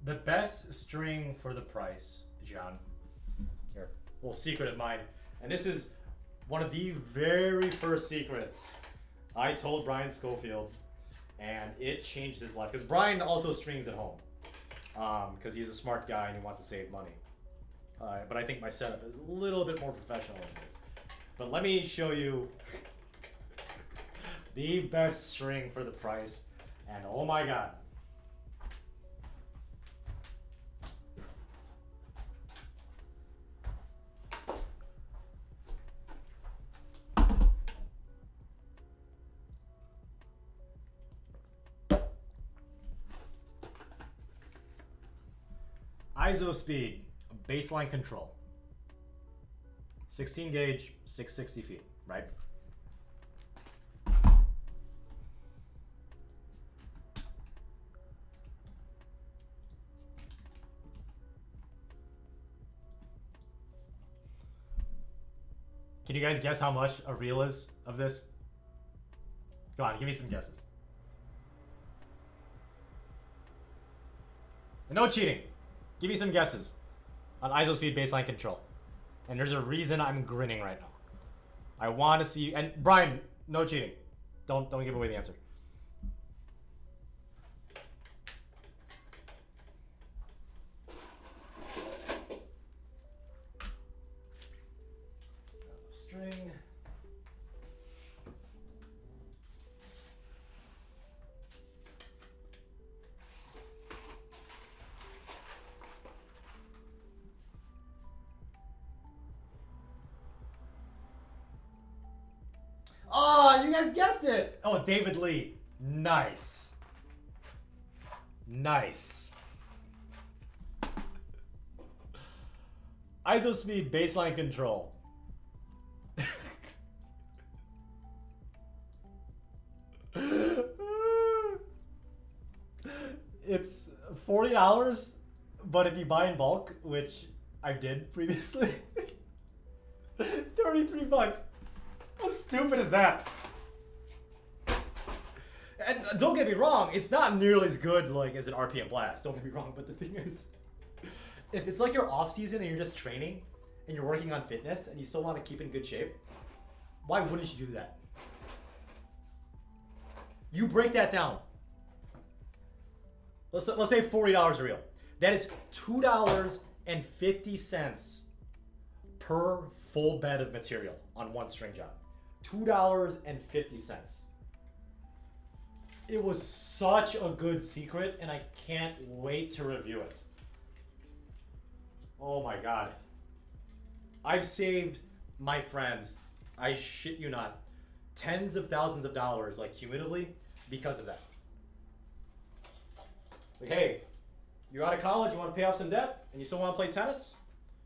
[SPEAKER 1] The best string for the price, John. Here, a little secret of mine. And this is one of the very first secrets I told Brian Schofield, and it changed his life. Because Brian also strings at home, because he's a smart guy and he wants to save money. But I think my setup is a little bit more professional than this. But let me show you the best string for the price. And oh my God. ISO speed, baseline control. 16 gauge, 660 feet, right? Can you guys guess how much a reel is of this? Come on, give me some guesses. No cheating. Give me some guesses on ISO speed baseline control. And there's a reason I'm grinning right now. I want to see you. And Brian, no cheating. Don't give away the answer. String. Oh, you guys guessed it. Oh, David Lee. Nice. Nice. ISO speed baseline control. It's $40, but if you buy in bulk, which I did previously, 33 bucks. How stupid is that? And don't get me wrong, it's not nearly as good like as an RPM blast. Don't get me wrong, but the thing is, if it's like your off season and you're just training and you're working on fitness and you still want to keep in good shape, why wouldn't you do that? You break that down. Let's say $40 a reel. That is $2.50 per full bed of material on one string job. $2.50. It was such a good secret, and I can't wait to review it. Oh my god. I've saved my friends, I shit you not, tens of thousands of dollars, like cumulatively, because of that. Like, hey, you're out of college, you want to pay off some debt, and you still want to play tennis?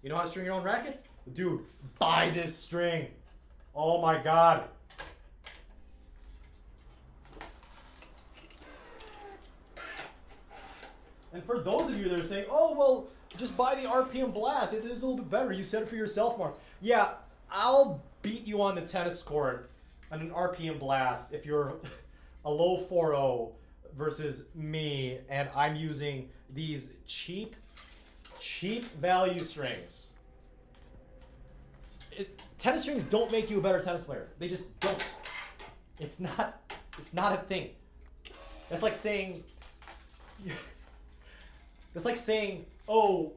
[SPEAKER 1] You know how to string your own rackets? Dude, buy this string. Oh my god. And for those of you that are saying, oh, well, just buy the RPM Blast. It is a little bit better. You said it for yourself, Mark. Yeah, I'll beat you on the tennis court on an RPM Blast if you're a low 4.0 versus me, and I'm using these cheap value strings. Tennis strings don't make you a better tennis player. They just don't. It's not a thing. That's like saying, oh,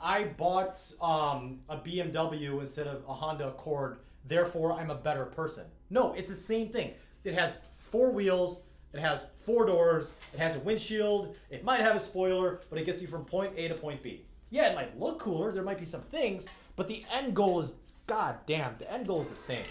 [SPEAKER 1] I bought a BMW instead of a Honda Accord, therefore I'm a better person. No, it's the same thing. It has 4 wheels, it has 4 doors, it has a windshield, it might have a spoiler, but it gets you from point A to point B. Yeah, it might look cooler, there might be some things, but the end goal is, god damn, the end goal is the same.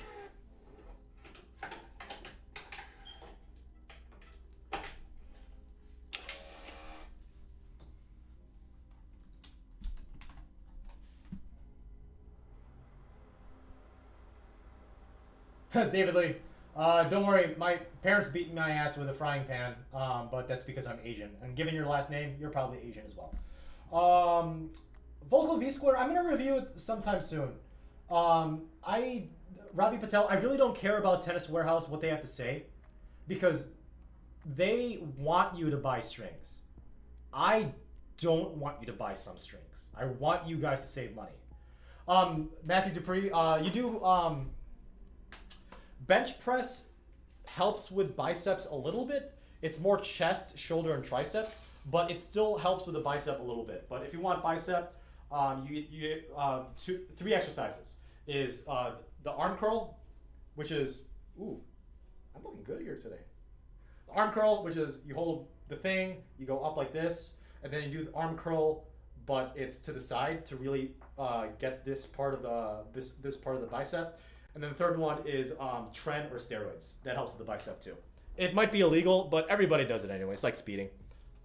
[SPEAKER 1] David Lee, don't worry, my parents beat my ass with a frying pan, but that's because I'm Asian. And given your last name, you're probably Asian as well. Vocal V Square, I'm going to review it sometime soon. Ravi Patel, I really don't care about Tennis Warehouse, what they have to say, because they want you to buy strings. I don't want you to buy some strings. I want you guys to save money. Matthew Dupree, you do... bench press helps with biceps a little bit. It's more chest, shoulder, and tricep, but it still helps with the bicep a little bit. But if you want bicep, you 3 exercises is the arm curl, which is, ooh, I'm looking good here today. The arm curl, which is you hold the thing, you go up like this, and then you do the arm curl, but it's to the side to really get this part of the this part of the bicep. And then the third one is tren or steroids. That helps with the bicep too. It might be illegal, but everybody does it anyway. It's like speeding.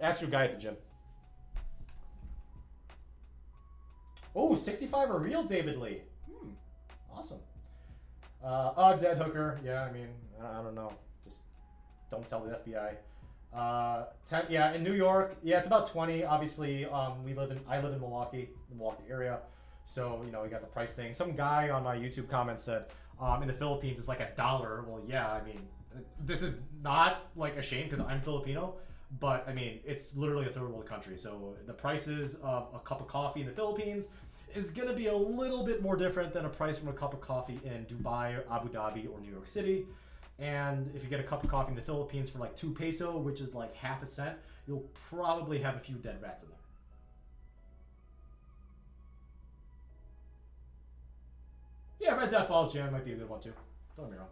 [SPEAKER 1] Ask your guy at the gym. Oh, 65 a real David Lee. Awesome. Dead hooker. Yeah, I mean, I don't know. Just don't tell the FBI. 10, yeah, in New York, yeah, it's about 20. Obviously, I live in Milwaukee, the Milwaukee area. So, you know, we got the price thing. Some guy on my YouTube comment said, in the Philippines, it's like $1. Well, yeah, I mean, this is not like a shame because I'm Filipino, but I mean, it's literally a third world country. So the prices of a cup of coffee in the Philippines is going to be a little bit more different than a price from a cup of coffee in Dubai, or Abu Dhabi, or New York City. And if you get a cup of coffee in the Philippines for like 2 peso, which is like half a cent, you'll probably have a few dead rats in there. Yeah, Red Dot Balls Jam might be a good one too. Don't get me wrong.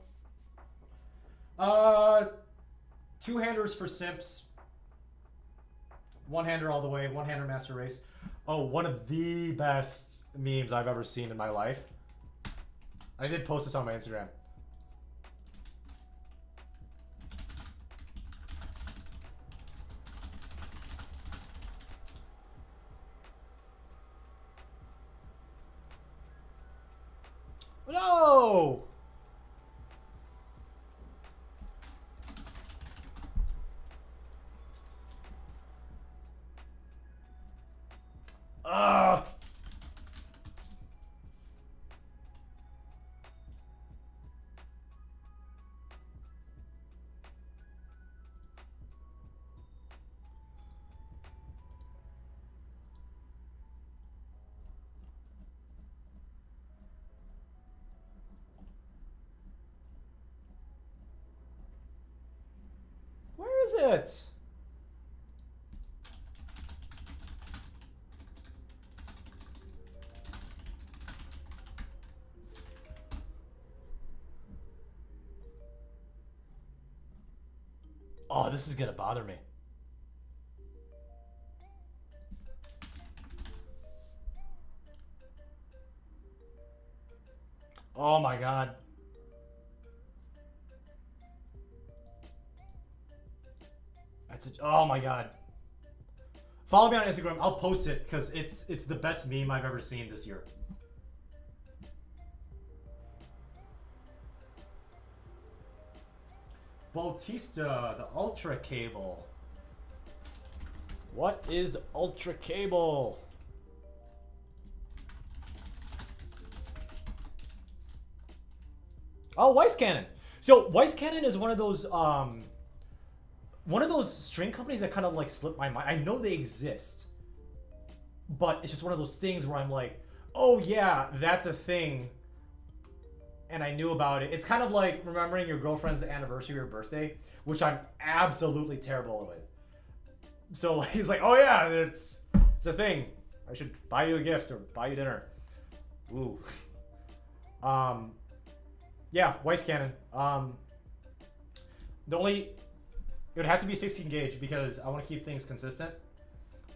[SPEAKER 1] 2-handers for simps. 1-hander all the way. 1-hander master race. Oh, one of the best memes I've ever seen in my life. I did post this on my Instagram. No! Where is it? Oh, this is gonna bother me. Oh my god. Oh my god. Follow me on Instagram. I'll post it because it's the best meme I've ever seen this year. Bautista, the Ultra Cable. What is the Ultra Cable? Oh, Weiss Cannon. So Weiss Cannon is one of those string companies that kind of like slipped my mind. I know they exist, but it's just one of those things where I'm like, oh yeah, that's a thing, and I knew about it. It's kind of like remembering your girlfriend's anniversary or birthday, which I'm absolutely terrible with. So like, he's like, oh yeah, it's a thing. I should buy you a gift or buy you dinner. Ooh. Yeah, Weiss Cannon. It would have to be 16 gauge because I want to keep things consistent.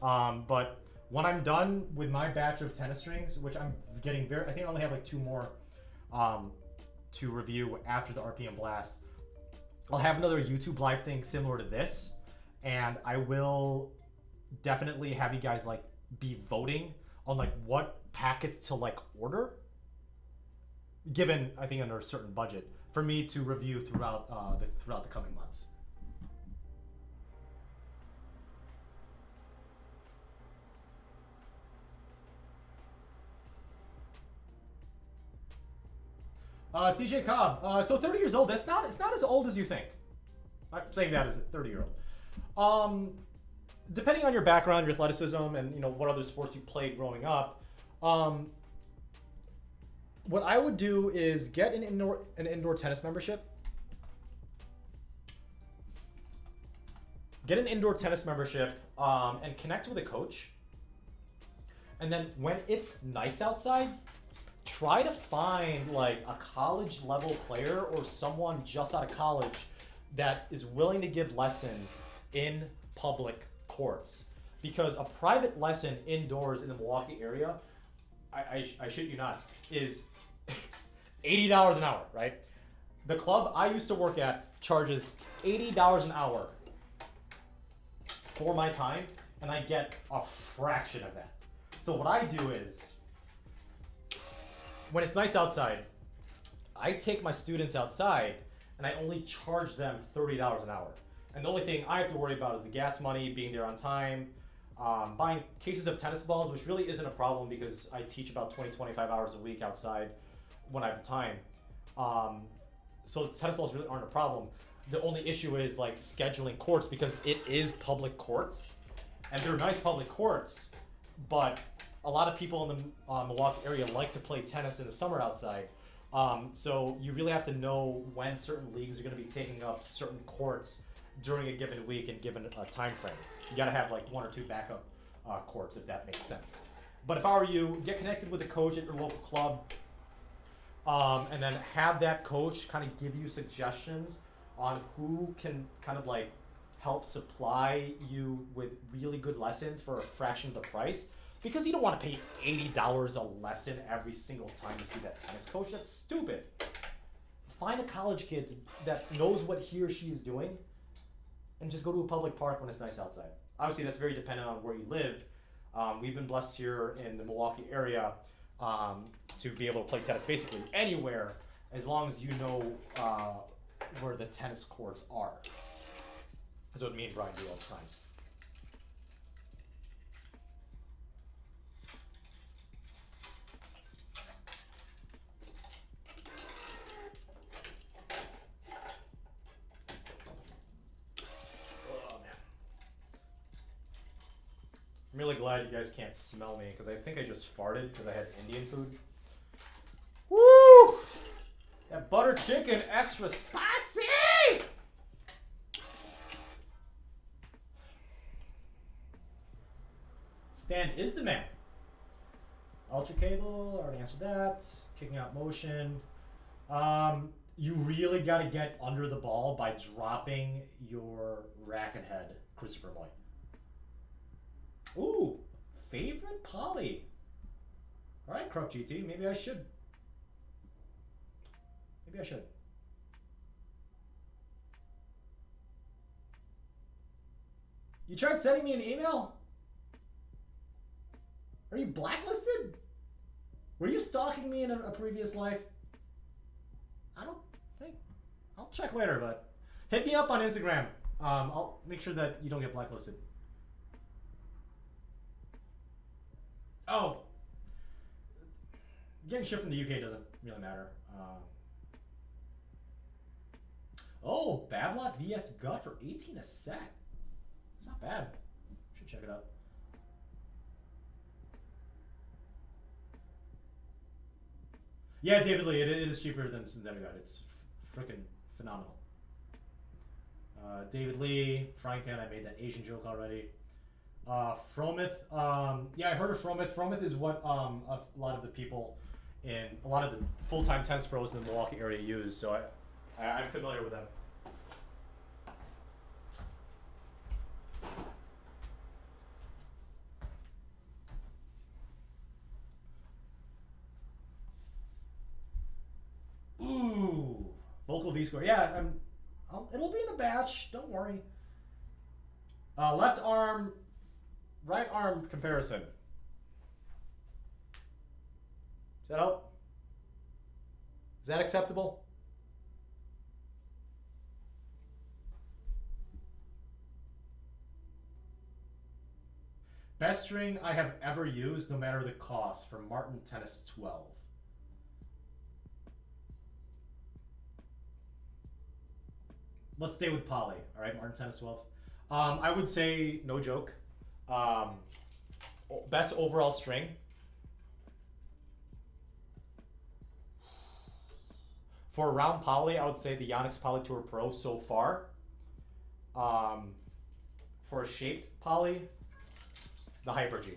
[SPEAKER 1] But when I'm done with my batch of tennis strings, which I'm getting I think I only have like 2 more to review after the RPM Blast, I'll have another YouTube live thing similar to this, and I will definitely have you guys like be voting on like what packets to like order, given I think under a certain budget for me to review throughout the coming months. CJ Cobb. So 30 years old. It's not as old as you think. I'm saying that as a 30-year-old. Depending on your background, your athleticism, and you know what other sports you played growing up, what I would do is get an indoor tennis membership. Get an indoor tennis membership and connect with a coach. And then when it's nice outside, try to find like a college level player or someone just out of college that is willing to give lessons in public courts. Because a private lesson indoors in the Milwaukee area, I shit you not, is $80 an hour, right? The club I used to work at charges $80 an hour for my time, and I get a fraction of that. So what I do is when it's nice outside, I take my students outside and I only charge them $30 an hour. And the only thing I have to worry about is the gas money, being there on time, buying cases of tennis balls, which really isn't a problem because I teach about 20, 25 hours a week outside when I have time. So tennis balls really aren't a problem. The only issue is like scheduling courts because it is public courts and they're nice public courts, but a lot of people in the Milwaukee area like to play tennis in the summer outside. So you really have to know when certain leagues are going to be taking up certain courts during a given week and given a time frame. You got to have like 1 or 2 backup courts if that makes sense. But if I were you, get connected with a coach at your local club, and then have that coach kind of give you suggestions on who can kind of like help supply you with really good lessons for a fraction of the price. Because you don't want to pay $80 a lesson every single time you see that tennis coach. That's stupid. Find a college kid that knows what he or she is doing and just go to a public park when it's nice outside. Obviously, that's very dependent on where you live. We've been blessed here in the Milwaukee area to be able to play tennis basically anywhere as long as you know where the tennis courts are. That's what me and Brian do all the time. I'm really glad you guys can't smell me because I think I just farted because I had Indian food. Woo! That butter chicken extra spicy! Stan is the man. Ultra cable, already answered that. Kicking out motion. You really got to get under the ball by dropping your racket head, Christopher Moy. Ooh, favorite poly. All right, Kruk GT, maybe I should. Maybe I should. You tried sending me an email? Are you blacklisted? Were you stalking me in a previous life? I don't think. I'll check later, but hit me up on Instagram. I'll make sure that you don't get blacklisted. Oh, getting shit from the UK doesn't really matter. Oh, Bablock vs Gut for 18 a set. Not bad. Should check it out. Yeah, David Lee, it is cheaper than Synthetic Gut. It's freaking phenomenal. David Lee, frying pan. I made that Asian joke already. Fromith, yeah, I heard of Fromith. Fromith is what a lot of the people in a lot of the full-time tennis pros in the Milwaukee area use, so I'm familiar with them. Ooh, vocal V square. Yeah, it'll be in the batch. Don't worry. Left arm, right arm comparison. Does that help? Is that acceptable? Best string I have ever used, no matter the cost, for Martin Tennis 12. Let's stay with Poly. All right, Martin Tennis 12. I would say, no joke, best overall string. For a round poly, I would say the Yonex Poly Tour Pro so far. For a shaped poly, the Hyper G.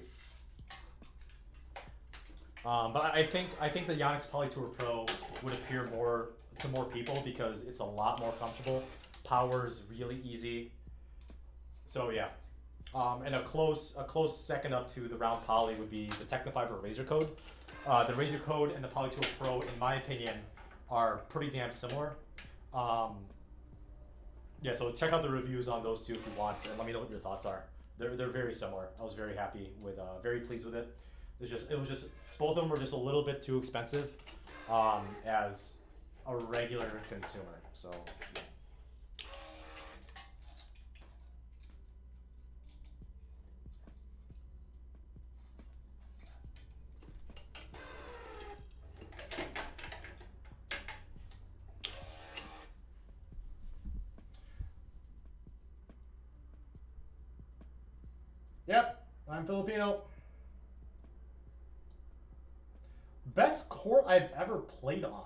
[SPEAKER 1] But I think the Yonex Poly Tour Pro would appear more to more people because it's a lot more comfortable. Power's really easy. So yeah. And a close second up to the round poly would be the Technofiber Razor Code. The Razor Code and the Poly Tour Pro, in my opinion, are pretty damn similar. Yeah, so check out the reviews on those two if you want, and let me know what your thoughts are. They're very similar. I was very happy with, very pleased with it. It was just both of them were just a little bit too expensive as a regular consumer. So. Yep, I'm Filipino. Best court I've ever played on.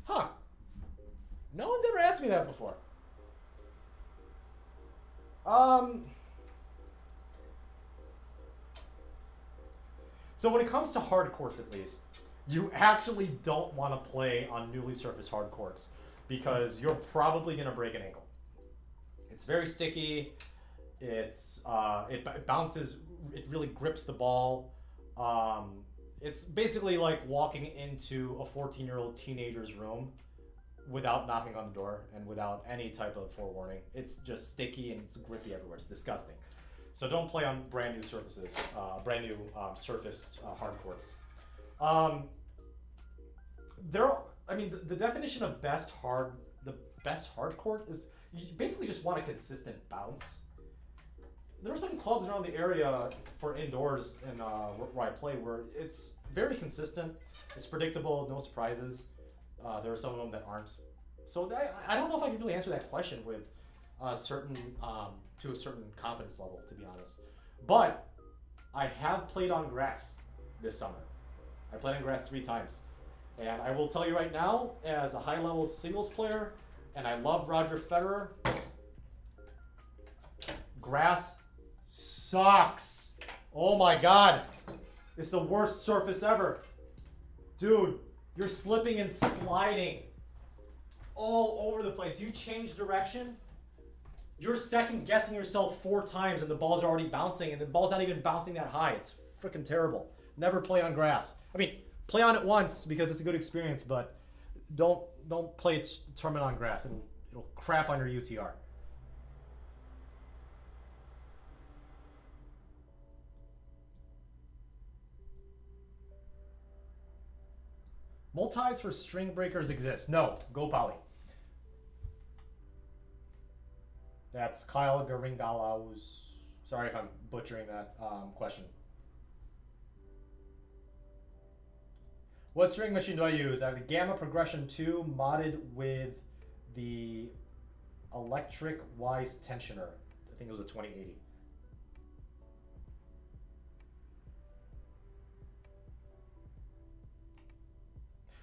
[SPEAKER 1] Huh. No one's ever asked me that before. So when it comes to hard courts, at least, you actually don't want to play on newly surfaced hard courts because you're probably going to break an ankle. It's very sticky. It bounces. It really grips the ball. It's basically like walking into a 14-year-old teenager's room without knocking on the door and without any type of forewarning. It's just sticky and it's grippy everywhere. It's disgusting. So don't play on brand new surfaces, surfaced hard courts. The definition of the best hard court is you basically just want a consistent bounce. There are some clubs around the area for indoors and where I play where it's very consistent, it's predictable, no surprises. There are some of them that aren't. So I don't know if I can really answer that question with to a certain confidence level, to be honest. But I have played on grass this summer. I played on grass 3 times. And I will tell you right now, as a high-level singles player, and I love Roger Federer, grass sucks. Oh my God. It's the worst surface ever. Dude, you're slipping and sliding all over the place. You change direction, you're second guessing yourself 4 times and the ball's already bouncing and the ball's not even bouncing that high. It's freaking terrible. Never play on grass. I mean, play on it once because it's a good experience, but don't play a tournament on grass. It'll crap on your UTR. Multis for string breakers exist. No, go poly. That's Kyle Garingalaus. Sorry if I'm butchering that question. What string machine do I use? I have the Gamma Progression 2 modded with the Electric Wise Tensioner. I think it was a 2080.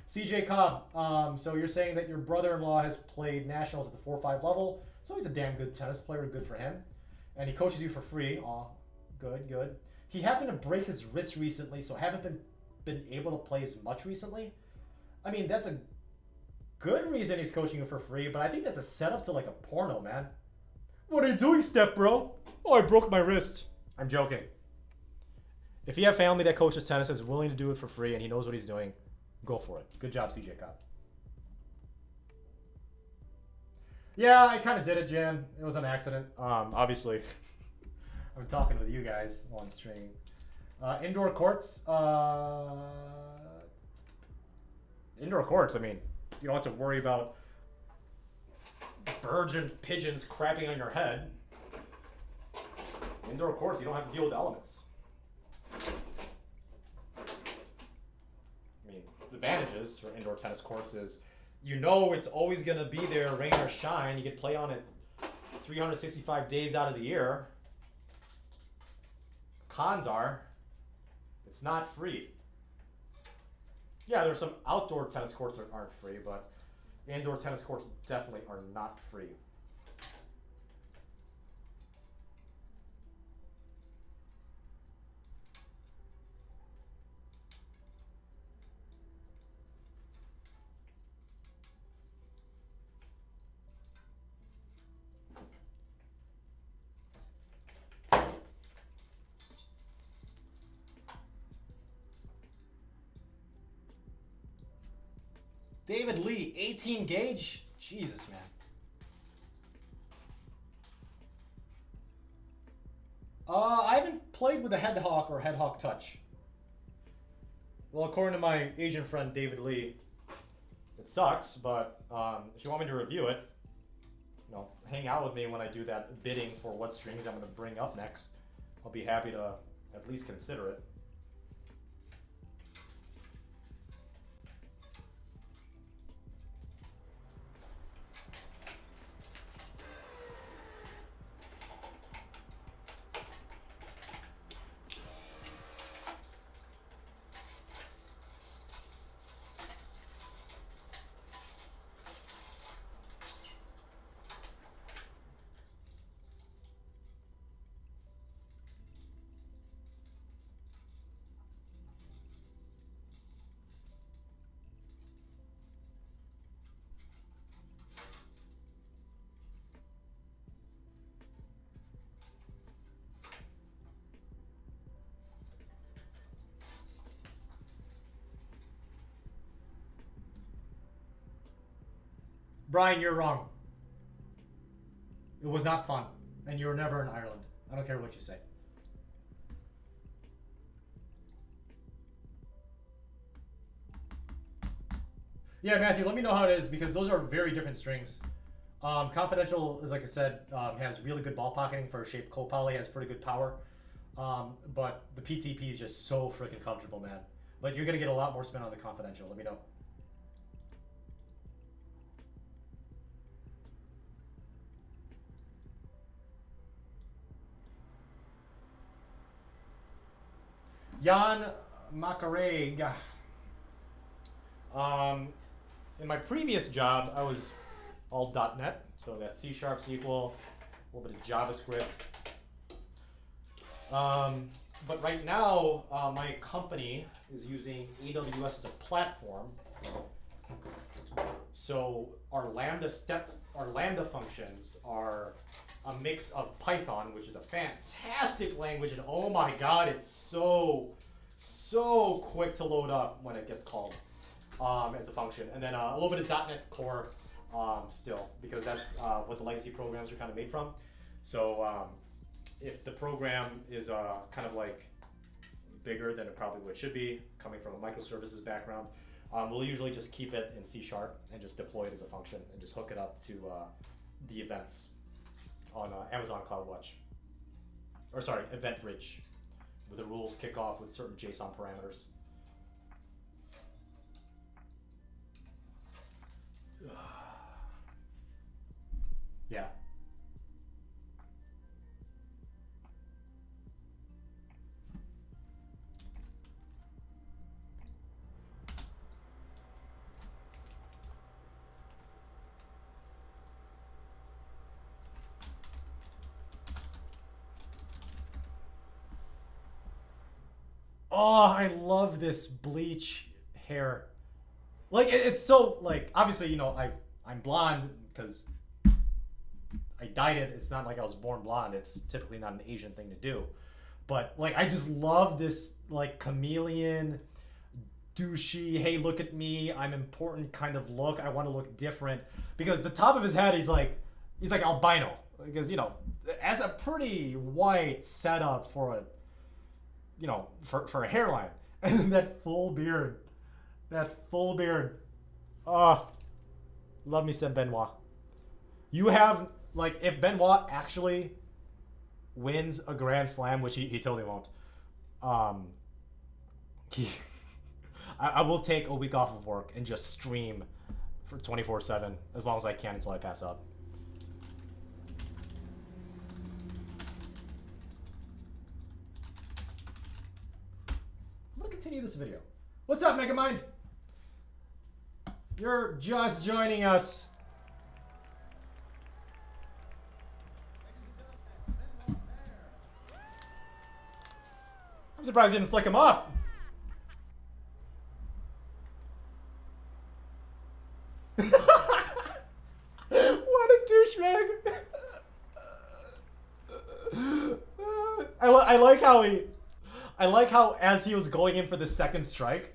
[SPEAKER 1] CJ Cobb, so you're saying that your brother-in-law has played nationals at the 4-5 level, so he's a damn good tennis player, good for him. And he coaches you for free. Aw, good, good. He happened to break his wrist recently, so haven't been able to play as much recently. I mean, that's a good reason he's coaching you for free, but I think that's a setup to like a porno, man. What are you doing, step bro? Oh, I broke my wrist. I'm joking. If you have family that coaches tennis and is willing to do it for free and he knows what he's doing, go for it. Good job, CJ Cobb. Yeah, I kind of did it, Jan. It was an accident. Obviously, I'm talking with you guys while I'm streaming. Indoor courts. Indoor courts, I mean, you don't have to worry about birds and pigeons crapping on your head. Indoor courts, you don't have to deal with elements. I mean, the advantages for indoor tennis courts is you know it's always going to be there, rain or shine. You can play on it 365 days out of the year. Cons are, it's not free. Yeah, there's some outdoor tennis courts that aren't free, but indoor tennis courts definitely are not free. David Lee, 18 gauge? Jesus, man. I haven't played with a head hawk or head hawk touch. Well, according to my Asian friend David Lee, it sucks, but if you want me to review it, hang out with me when I do that bidding for what strings I'm going to bring up next. I'll be happy to at least consider it. Brian, you're wrong. It was not fun, and you were never in Ireland. I don't care what you say. Yeah, Matthew, let me know how it is, because those are very different strings. Confidential, is like I said, has really good ball pocketing for a shape. Co-poly has pretty good power. But the PTP is just so freaking comfortable, man. But you're going to get a lot more spin on the Confidential. Let me know. Jan Makareg. In my previous job, I was all .NET, so that's C# SQL, a little bit of JavaScript. But right now, my company is using AWS as a platform. So our Lambda functions are a mix of Python, which is a fantastic language, and oh my god, it's so quick to load up when it gets called as a function. And then a little bit of .NET Core still, because that's what the legacy programs are kind of made from. So if the program is kind of like bigger than it probably should be, coming from a microservices background, we'll usually just keep it in C# and just deploy it as a function and just hook it up to the events on Amazon CloudWatch. Or sorry, Event Bridge, where the rules kick off with certain JSON parameters. Yeah. Oh, I love this bleach hair. Like, it's so, like, obviously, you know, I'm blonde because I dyed it. It's not like I was born blonde. It's typically not an Asian thing to do. But, like, I just love this, like, chameleon, douchey, hey, look at me, I'm important kind of look. I want to look different. Because the top of his head, he's like albino. Because, you know, that's a pretty white setup for a, you know, for a hairline. And then that full beard. Oh, love me some Benoit. You have, like, if Benoit actually wins a Grand Slam, which he totally won't, I will take a week off of work and just stream for 24/7 as long as I can until I pass out. I'm gonna continue this video. What's up, Megamind? You're just joining us. I'm surprised I didn't flick him off. What a douchebag. I like how as he was going in for the second strike,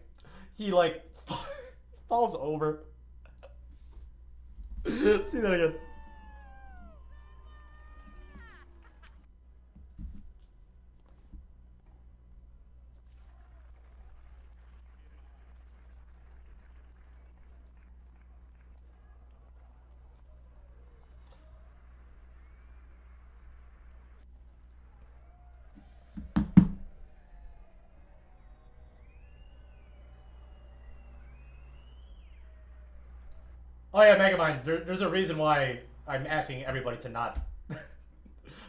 [SPEAKER 1] he like falls over. See that again. Oh yeah, Megamind. There's a reason why I'm asking everybody to not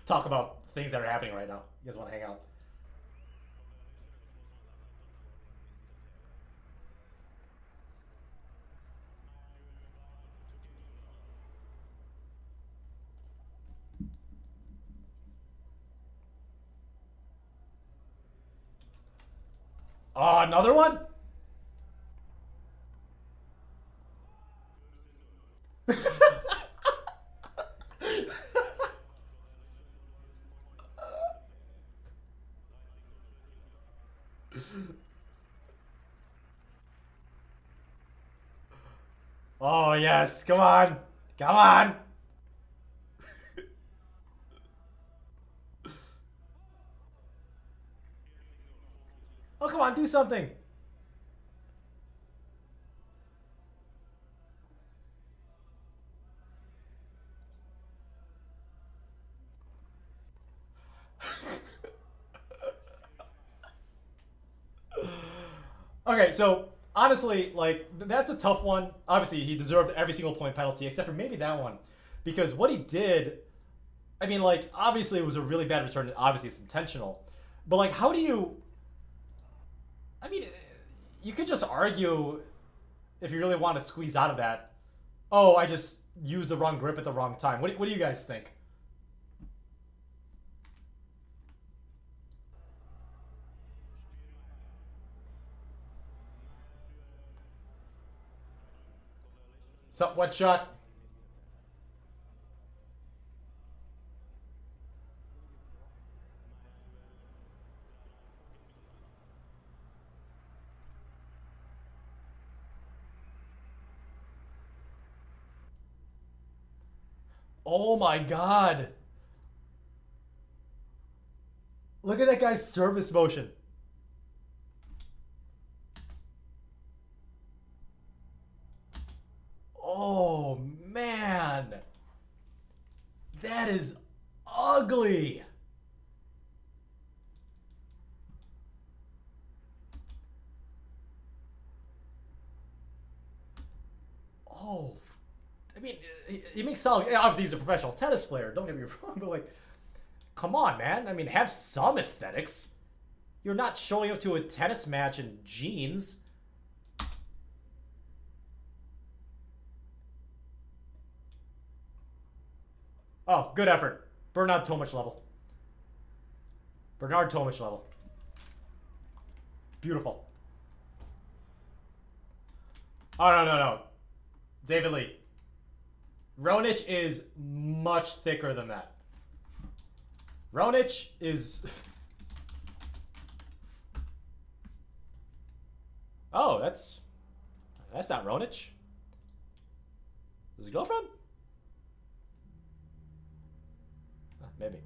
[SPEAKER 1] talk about things that are happening right now. You guys want to hang out? Oh, another one? Oh yes, come on, come on. Oh come on, do something. Okay, so honestly, like that's a tough one. Obviously, he deserved every single point penalty except for maybe that one, because what he did. I mean, like obviously it was a really bad return. Obviously, it's intentional, but like, how do you? I mean, you could just argue if you really want to squeeze out of that. Oh, I just used the wrong grip at the wrong time. What do you guys think? So what shot? Oh my god! Look at that guy's service motion. Oh man, that is ugly. Oh, I mean, he makes solid. Obviously, he's a professional tennis player. Don't get me wrong, but like, come on, man. I mean, have some aesthetics. You're not showing up to a tennis match in jeans. Oh, good effort. Bernard Tomic level. Bernard Tomic level. Beautiful. Oh, no, no, no. David Lee. Ronich is much thicker than that. Ronich is. Oh, that's not Ronich. His girlfriend? Maybe.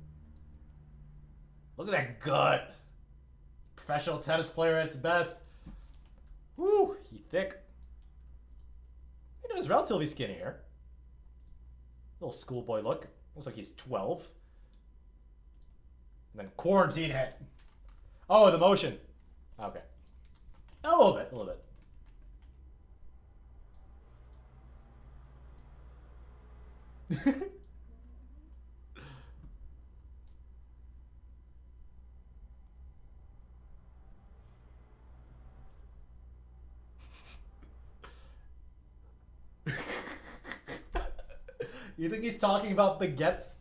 [SPEAKER 1] Look at that gut. Professional tennis player at its best. Woo, he thick. You know, he's relatively skinny here. Little schoolboy look. Looks like he's 12. And then quarantine hat. Oh, the motion. Okay. A little bit, a little bit. You think he's talking about baguettes?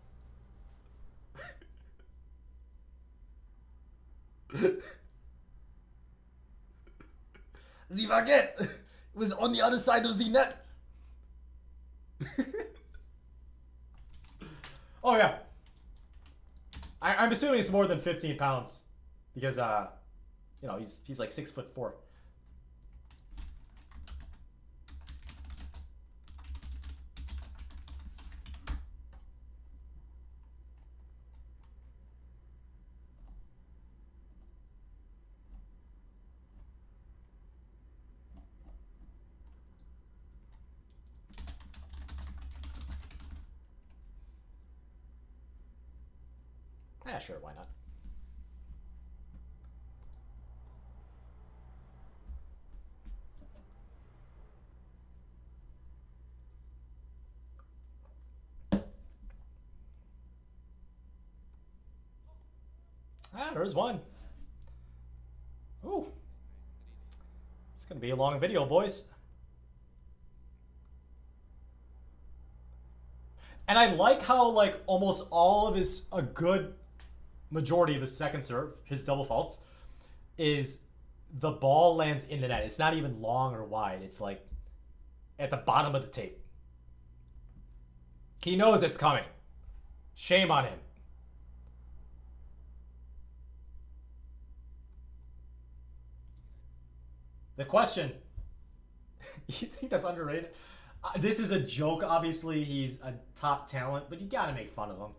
[SPEAKER 1] The baguette was on the other side of the net. Oh yeah, I'm assuming it's more than 15 pounds because you know, he's like 6'4". Yeah, sure, why not? Ah, there's one. Ooh. It's gonna be a long video, boys. And I like how, like, almost all of his, a good majority of his second serve, his double faults, is the ball lands in the net. It's not even long or wide. It's like at the bottom of the tape. He knows it's coming. Shame on him. The question. You think that's underrated? This is a joke, obviously. He's a top talent, but you gotta make fun of him.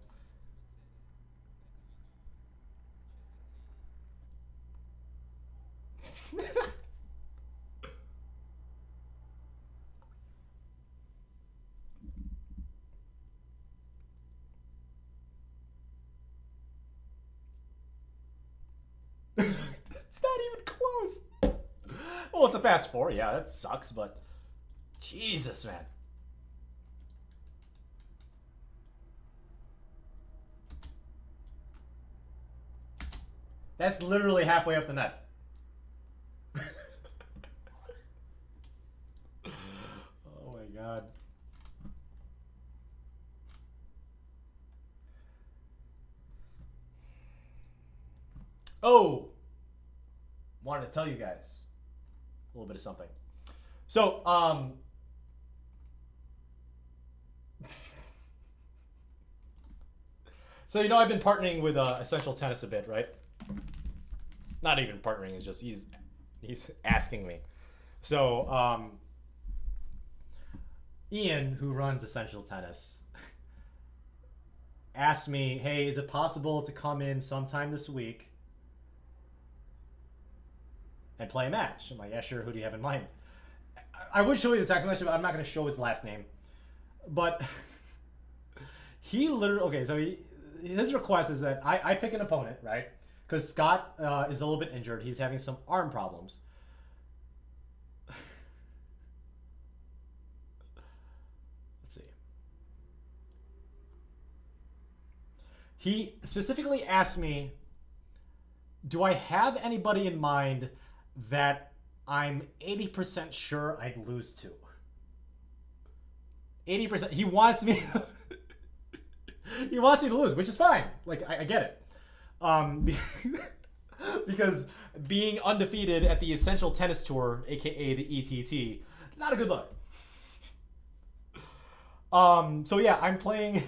[SPEAKER 1] It's not even close. Well, it's a fast four. Yeah, that sucks, but Jesus, man. That's literally halfway up the net. Oh my god. Oh! Wanted to tell you guys a little bit of something. So, so you know I've been partnering with Essential Tennis a bit, right? Not even partnering, it's just he's asking me. So, Ian, who runs Essential Tennis, asked me, hey, is it possible to come in sometime this week and play a match? I'm like, yeah, sure. Who do you have in mind? I would show you the text message, but I'm not going to show his last name. But he literally, okay, so his request is that I pick an opponent, right? Because Scott is a little bit injured. He's having some arm problems. Let's see. He specifically asked me, do I have anybody in mind that I'm 80% sure I'd lose to? 80%. He wants me. He wants me to lose, which is fine. Like, I get it. Because being undefeated at the Essential Tennis Tour, aka the ETT, not a good look. So yeah, I'm playing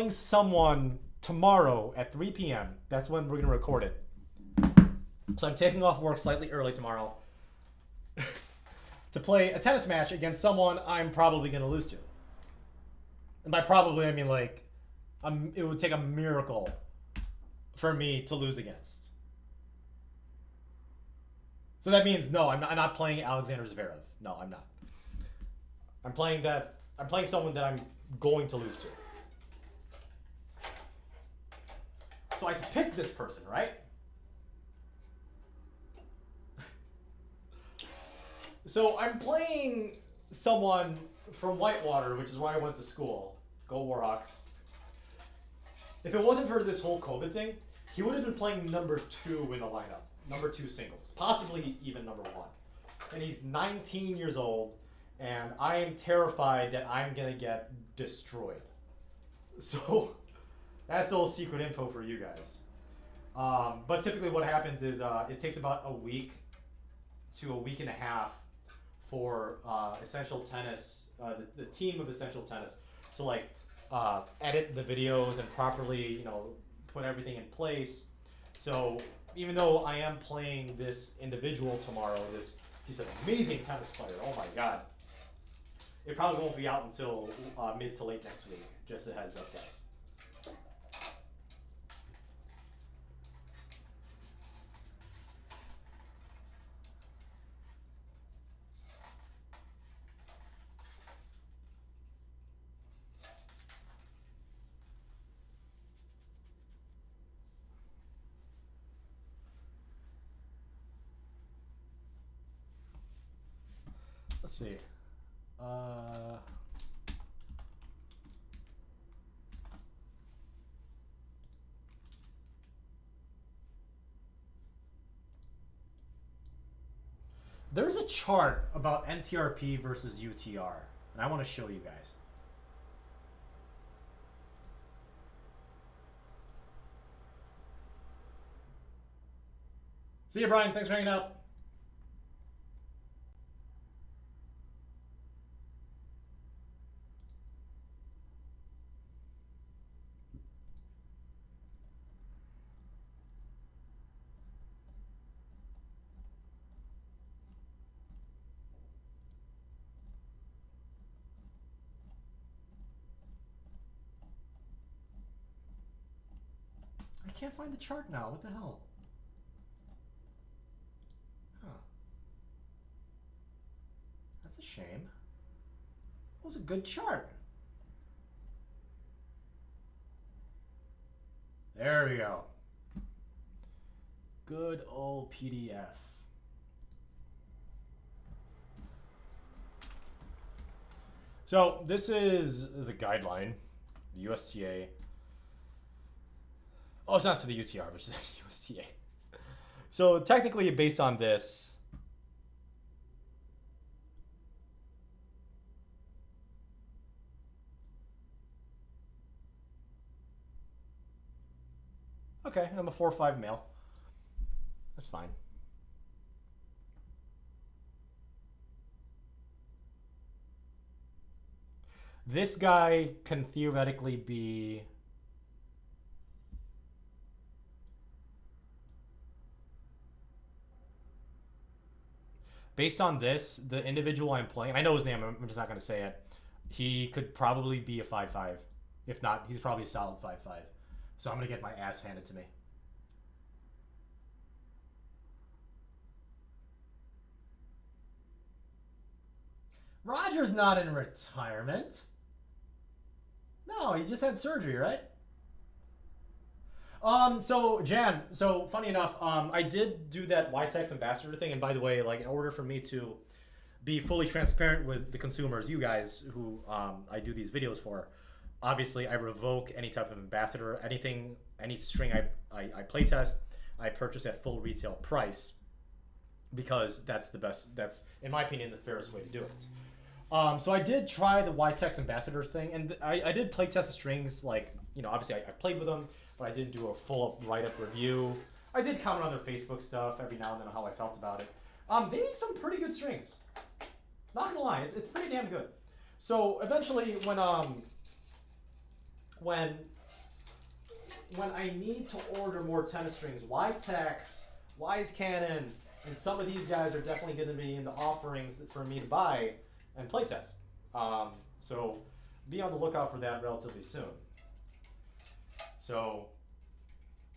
[SPEAKER 1] someone tomorrow at 3 p.m. That's when we're gonna record it. So I'm taking off work slightly early tomorrow to play a tennis match against someone I'm probably gonna lose to. And by probably, I mean like, it would take a miracle for me to lose against. So that means no, I'm not playing Alexander Zverev. No, I'm not. I'm playing someone that I'm going to lose to. So I have to pick this person, right? So I'm playing someone from Whitewater, which is where I went to school. Go Warhawks. If it wasn't for this whole COVID thing, he would have been playing number 2 in the lineup. Number 2 singles. Possibly even number 1. And he's 19 years old, and I am terrified that I'm going to get destroyed. So, that's all secret info for you guys. But typically what happens is it takes about a week to a week and a half for Essential Tennis, the team of Essential Tennis, to like edit the videos and properly, you know, put everything in place. So even though I am playing this individual tomorrow, he's an amazing tennis player. Oh my god! It probably won't be out until mid to late next week. Just a heads up, guys. Let's see. There's a chart about NTRP versus UTR, and I want to show you guys. See you, Brian. Thanks for hanging out. I can't find the chart now. What the hell? Huh. That's a shame. It was a good chart. There we go. Good old PDF. So this is the guideline, the USTA. Oh, it's not to the UTR, but it's to the USTA. So technically, based on this, okay, I'm a 4-5 male. That's fine. This guy can theoretically be based on this, the individual I'm playing, I know his name, I'm just not going to say it. He could probably be a 5-5. If not, he's probably a solid 5-5. So I'm going to get my ass handed to me. Roger's not in retirement. No, he just had surgery, right? So Jan, so funny enough, I did do that YTEX ambassador thing, and by the way, like in order for me to be fully transparent with the consumers, you guys who I do these videos for, obviously I revoke any type of ambassador, anything, any string I play test, I purchase at full retail price because that's the best, that's in my opinion the fairest way to do it. So I did try the YTEX ambassador thing, and I did play test the strings, like, you know, obviously I played with them, but I didn't do a full write-up review. I did comment on their Facebook stuff every now and then on how I felt about it. They make some pretty good strings. Not gonna lie, it's pretty damn good. So eventually, when I need to order more tennis strings, YTEX, Wise Cannon, and some of these guys are definitely going to be in the offerings for me to buy and play test. So be on the lookout for that relatively soon. So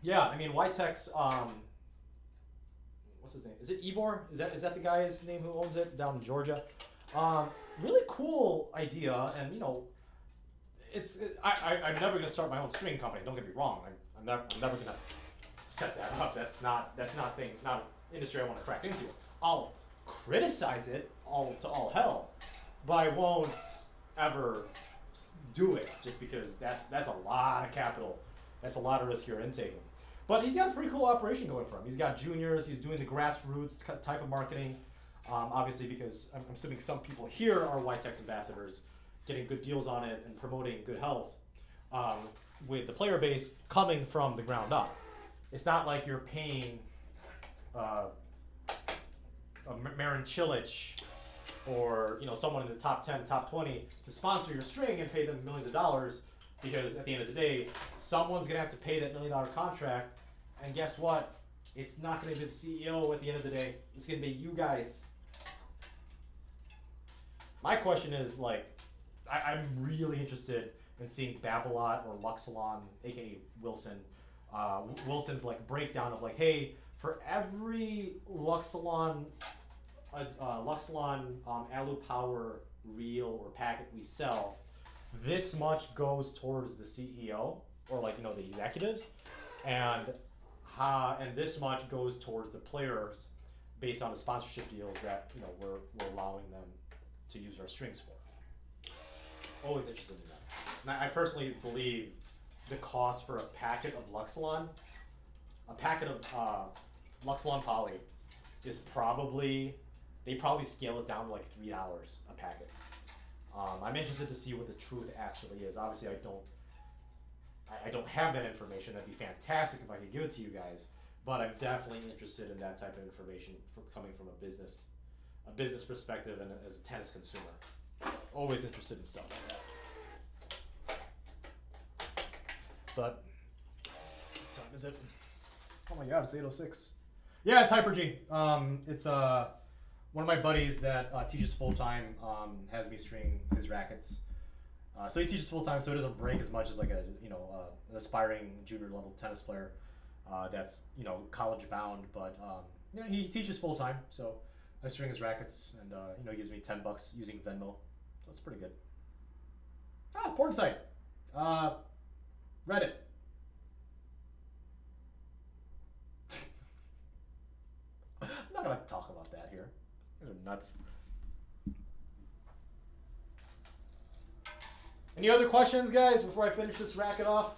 [SPEAKER 1] yeah, I mean YTEX. What's his name? Is it Ivor? Is that the guy's name who owns it down in Georgia? Really cool idea, and you know, I'm never gonna start my own string company. Don't get me wrong. I'm never gonna set that up. That's not an industry I want to crack into. I'll criticize it to all hell, but I won't ever do it just because that's a lot of capital. That's a lot of risk you're intaking. But he's got a pretty cool operation going for him. He's got juniors. He's doing the grassroots type of marketing. Obviously, because I'm assuming some people here are YTEX ambassadors, getting good deals on it and promoting good health with the player base coming from the ground up. It's not like you're paying Marin Cilic or someone in the top 10, top 20 to sponsor your string and pay them millions of dollars, because at the end of the day, someone's gonna have to pay that $1 million contract, and guess what? It's not gonna be the CEO at the end of the day. It's gonna be you guys. My question is, like, I'm really interested in seeing Babolat or Luxilon, aka Wilson. Wilson's like breakdown of like, hey, for every Luxilon Alu Power reel or packet we sell, this much goes towards the CEO or the executives, and this much goes towards the players based on the sponsorship deals that we're allowing them to use our strings for. Always interested in that. And I personally believe the cost for a packet of Luxilon Poly is probably they probably scale it down to like $3 a packet. I'm interested to see what the truth actually is. Obviously, I don't have that information. That'd be fantastic if I could give it to you guys. But I'm definitely interested in that type of information coming from a business perspective and as a tennis consumer. Always interested in stuff like that. But what time is it? Oh my God, it's 8:06. Yeah, it's Hyper G. It's one of my buddies that teaches full time. Has me string his rackets. So he teaches full time, so it doesn't break as much as like an aspiring junior level tennis player that's college bound. But he teaches full time, so I string his rackets, and he gives me $10 using Venmo, so it's pretty good. Porn site, Reddit. I'm not gonna talk about that here. These are nuts. Any other questions, guys, before I finish this racket off?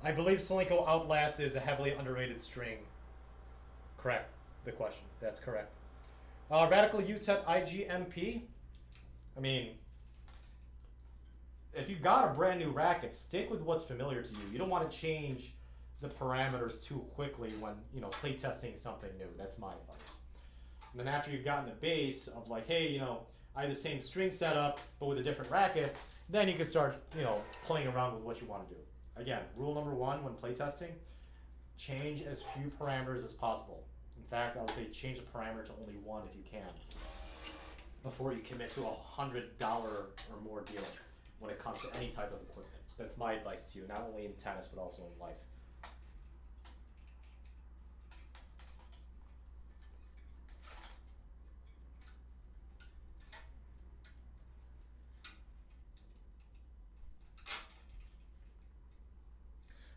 [SPEAKER 1] I believe Solinko Outlast is a heavily underrated string. Correct. The question. That's correct. Radical UTEP IGMP. I mean, if you got a brand new racket, stick with what's familiar to you. You don't want to change the parameters too quickly when play testing something new. That's my advice. And then after you've gotten the base of like, hey, I have the same string setup but with a different racket, then you can start playing around with what you want to do. Again, rule number one when playtesting, change as few parameters as possible. In fact, I would say change the parameter to only one if you can before you commit to $100 or more deal when it comes to any type of equipment. That's my advice to you, not only in tennis but also in life.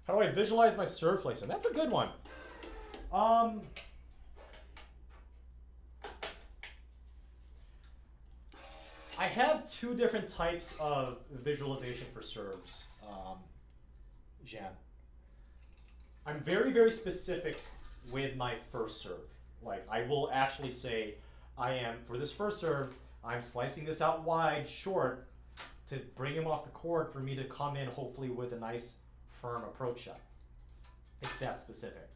[SPEAKER 1] How do I visualize my serve placement? That's a good one. I have two different types of visualization for serves, Jan. I'm very, very specific with my first serve. Like, I will actually say, for this first serve, I'm slicing this out wide, short, to bring him off the court for me to come in, hopefully, with a nice firm approach shot. It's that specific.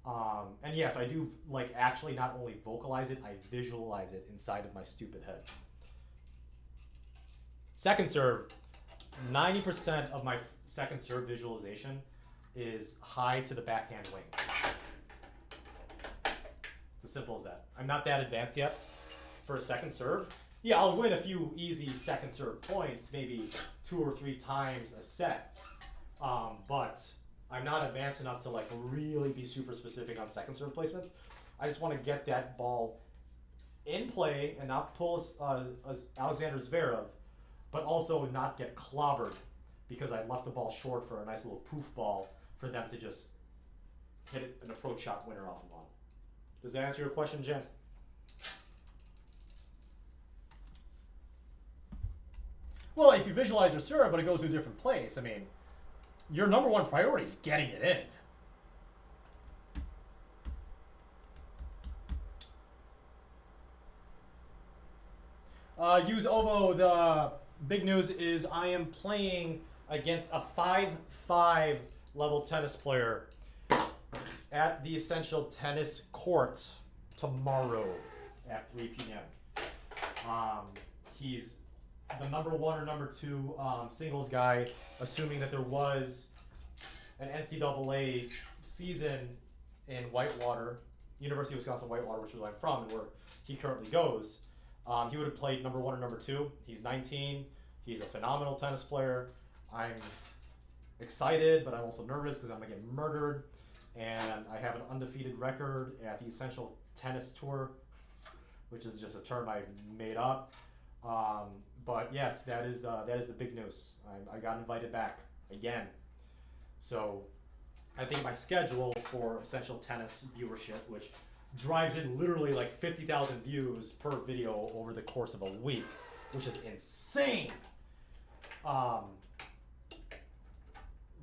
[SPEAKER 1] And yes, I do actually not only vocalize it, I visualize it inside of my stupid head. Second serve, 90% of my second serve visualization is high to the backhand wing. It's as simple as that. I'm not that advanced yet for a second serve. Yeah, I'll win a few easy second serve points, maybe 2 or 3 times a set. But I'm not advanced enough to really be super specific on second serve placements. I just want to get that ball in play and not pull Alexander Zverev, but also not get clobbered because I left the ball short for a nice little poof ball for them to just hit an approach shot winner off of on. Does that answer your question, Jen? Well, if you visualize your serve, but it goes to a different place, I mean, your number one priority is getting it in. Use Ovo. The big news is I am playing against a 5'5" level tennis player at the Essential Tennis Court tomorrow at 3 p.m. He's the number 1 or number 2 singles guy, assuming that there was an NCAA season in Whitewater, University of Wisconsin Whitewater, which is where I'm from and where he currently goes. He would have played number 1 or number 2. He's 19. He's a phenomenal tennis player. I'm excited, but I'm also nervous because I'm going to get murdered. And I have an undefeated record at the Essential Tennis Tour, which is just a term I made up. But yes, that is the big news. I got invited back again. So I think my schedule for Essential Tennis viewership, which drives in literally like 50,000 views per video over the course of a week, which is insane.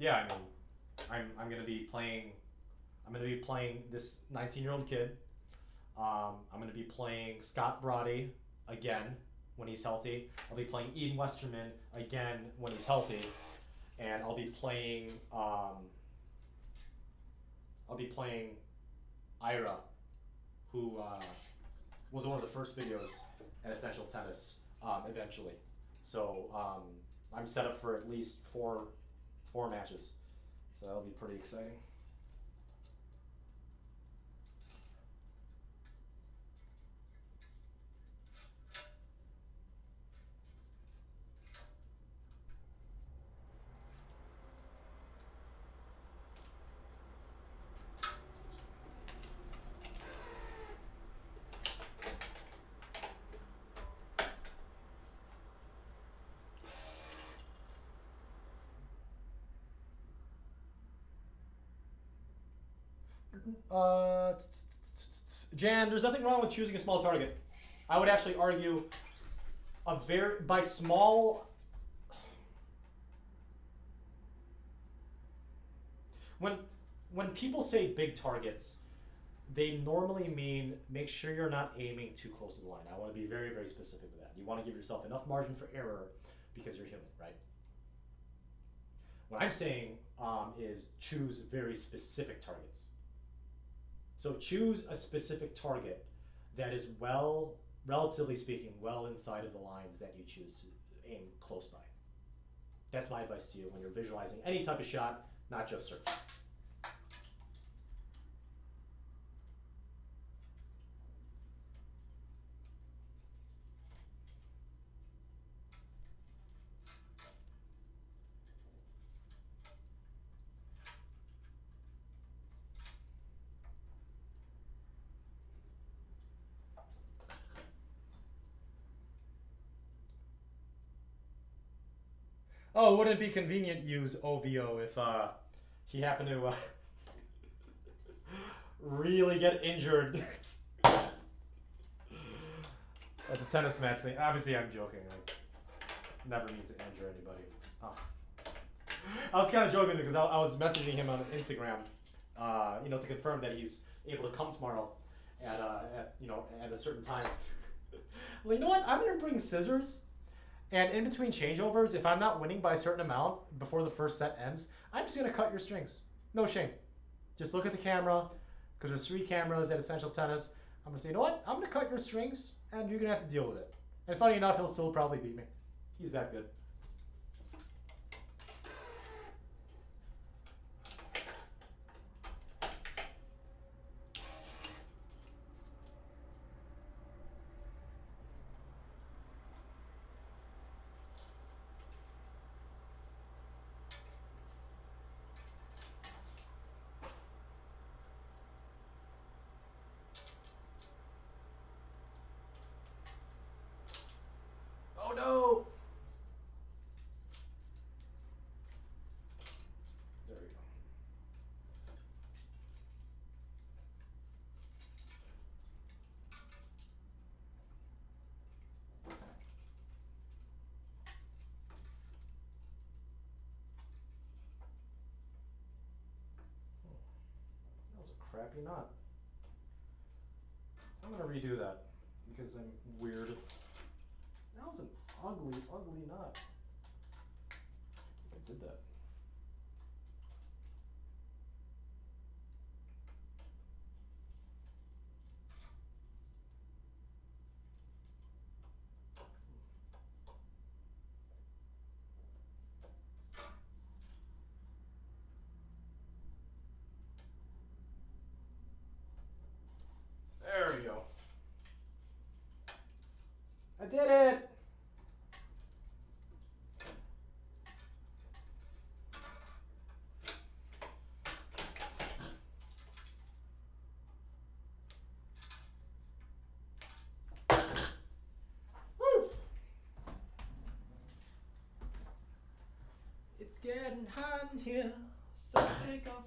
[SPEAKER 1] Yeah, I mean, I'm gonna be playing this 19-year-old kid. I'm gonna be playing Scott Brody again when he's healthy. I'll be playing Eden Westerman again when he's healthy, and I'll be playing Ira, who was one of the first videos at Essential Tennis eventually. So I'm set up for at least four matches. So that'll be pretty exciting. Jan, there's nothing wrong with choosing a small target. I would actually argue by small. When people say big targets, they normally mean make sure you're not aiming too close to the line. I want to be very, very specific with that. You want to give yourself enough margin for error because you're human, right? What I'm saying is choose very specific targets. So choose a specific target that is relatively speaking, well inside of the lines that you choose to aim close by. That's my advice to you when you're visualizing any type of shot, not just serve. Oh, wouldn't it be convenient to use OVO if he happened to really get injured at the tennis match thing? Obviously, I'm joking. I never mean to injure anybody. Oh. I was kind of joking because I was messaging him on Instagram, to confirm that he's able to come tomorrow at a certain time. Well, you know what? I'm gonna bring scissors. And in between changeovers, if I'm not winning by a certain amount before the first set ends, I'm just gonna cut your strings. No shame. Just look at the camera, because there's 3 cameras at Essential Tennis. I'm gonna say, you know what? I'm gonna cut your strings, and you're gonna have to deal with it. And funny enough, he'll still probably beat me. He's that good. Oh no! There we go. That was a crappy knot. I'm gonna redo that because I'm weird. That was an ugly, ugly knot. I think I did that. It's getting hot in here, so take off.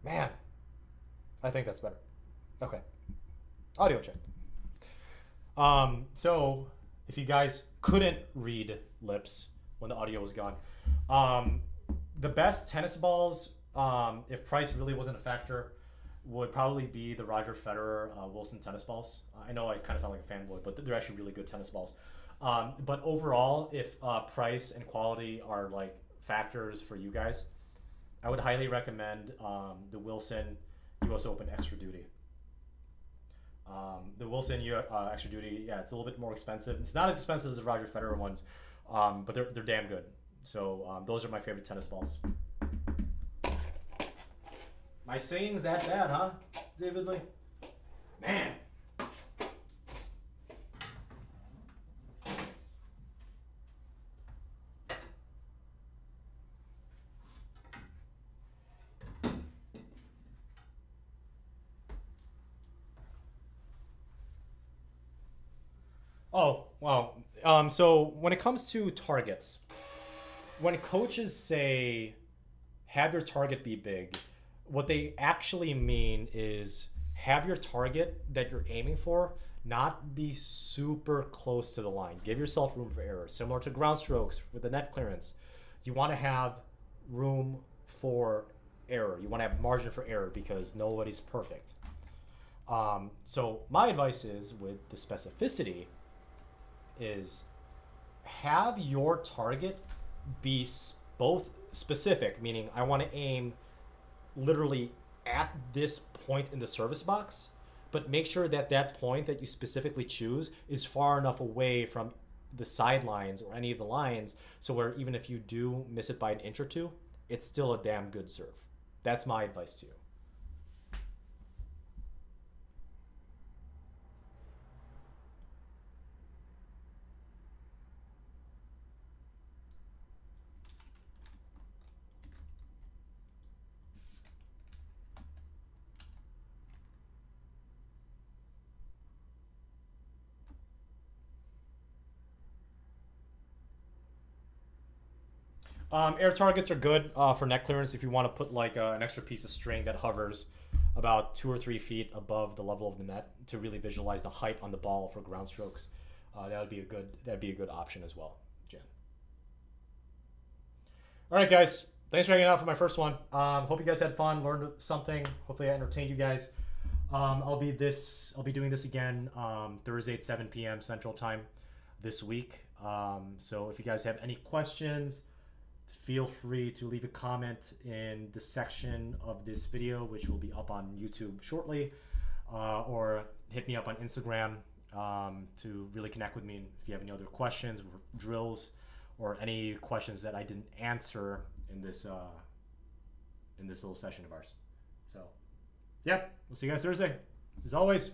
[SPEAKER 1] Man, I think that's better. Okay. Audio check. So if you guys couldn't read lips when the audio was gone, um, the best tennis balls, if price really wasn't a factor, would probably be the Roger Federer Wilson tennis balls. I know I kind of sound like a fanboy, but they're actually really good tennis balls. But overall, if price and quality are like factors for you guys, I would highly recommend the Wilson US Open Extra Duty. The Wilson Extra Duty, yeah, it's a little bit more expensive. It's not as expensive as the Roger Federer ones, but they're damn good. So those are my favorite tennis balls. My saying's that bad, huh, David Lee? Man. Oh, wow. So when it comes to targets, when coaches say have your target be big, what they actually mean is have your target that you're aiming for not be super close to the line. Give yourself room for error. Similar to ground strokes with the net clearance. You want to have room for error. You want to have margin for error because nobody's perfect. So my advice is with the specificity is have your target be both specific, meaning I want to aim literally at this point in the service box, but make sure that that point that you specifically choose is far enough away from the sidelines or any of the lines so where even if you do miss it by an inch or two, it's still a damn good serve. That's my advice to you. Air targets are good for neck clearance if you want to put like an extra piece of string that hovers about 2 or 3 feet above the level of the net to really visualize the height on the ball for ground strokes. That'd be a good option as well, Jen. All right, guys. Thanks for hanging out for my first one. Hope you guys had fun, learned something. Hopefully, I entertained you guys. I'll be doing this again Thursday at 7 p.m. Central Time this week. So if you guys have any questions, feel free to leave a comment in the section of this video, which will be up on YouTube shortly, or hit me up on Instagram to really connect with me if you have any other questions, drills, or any questions that I didn't answer in this little session of ours. So, yeah, we'll see you guys Thursday. As always,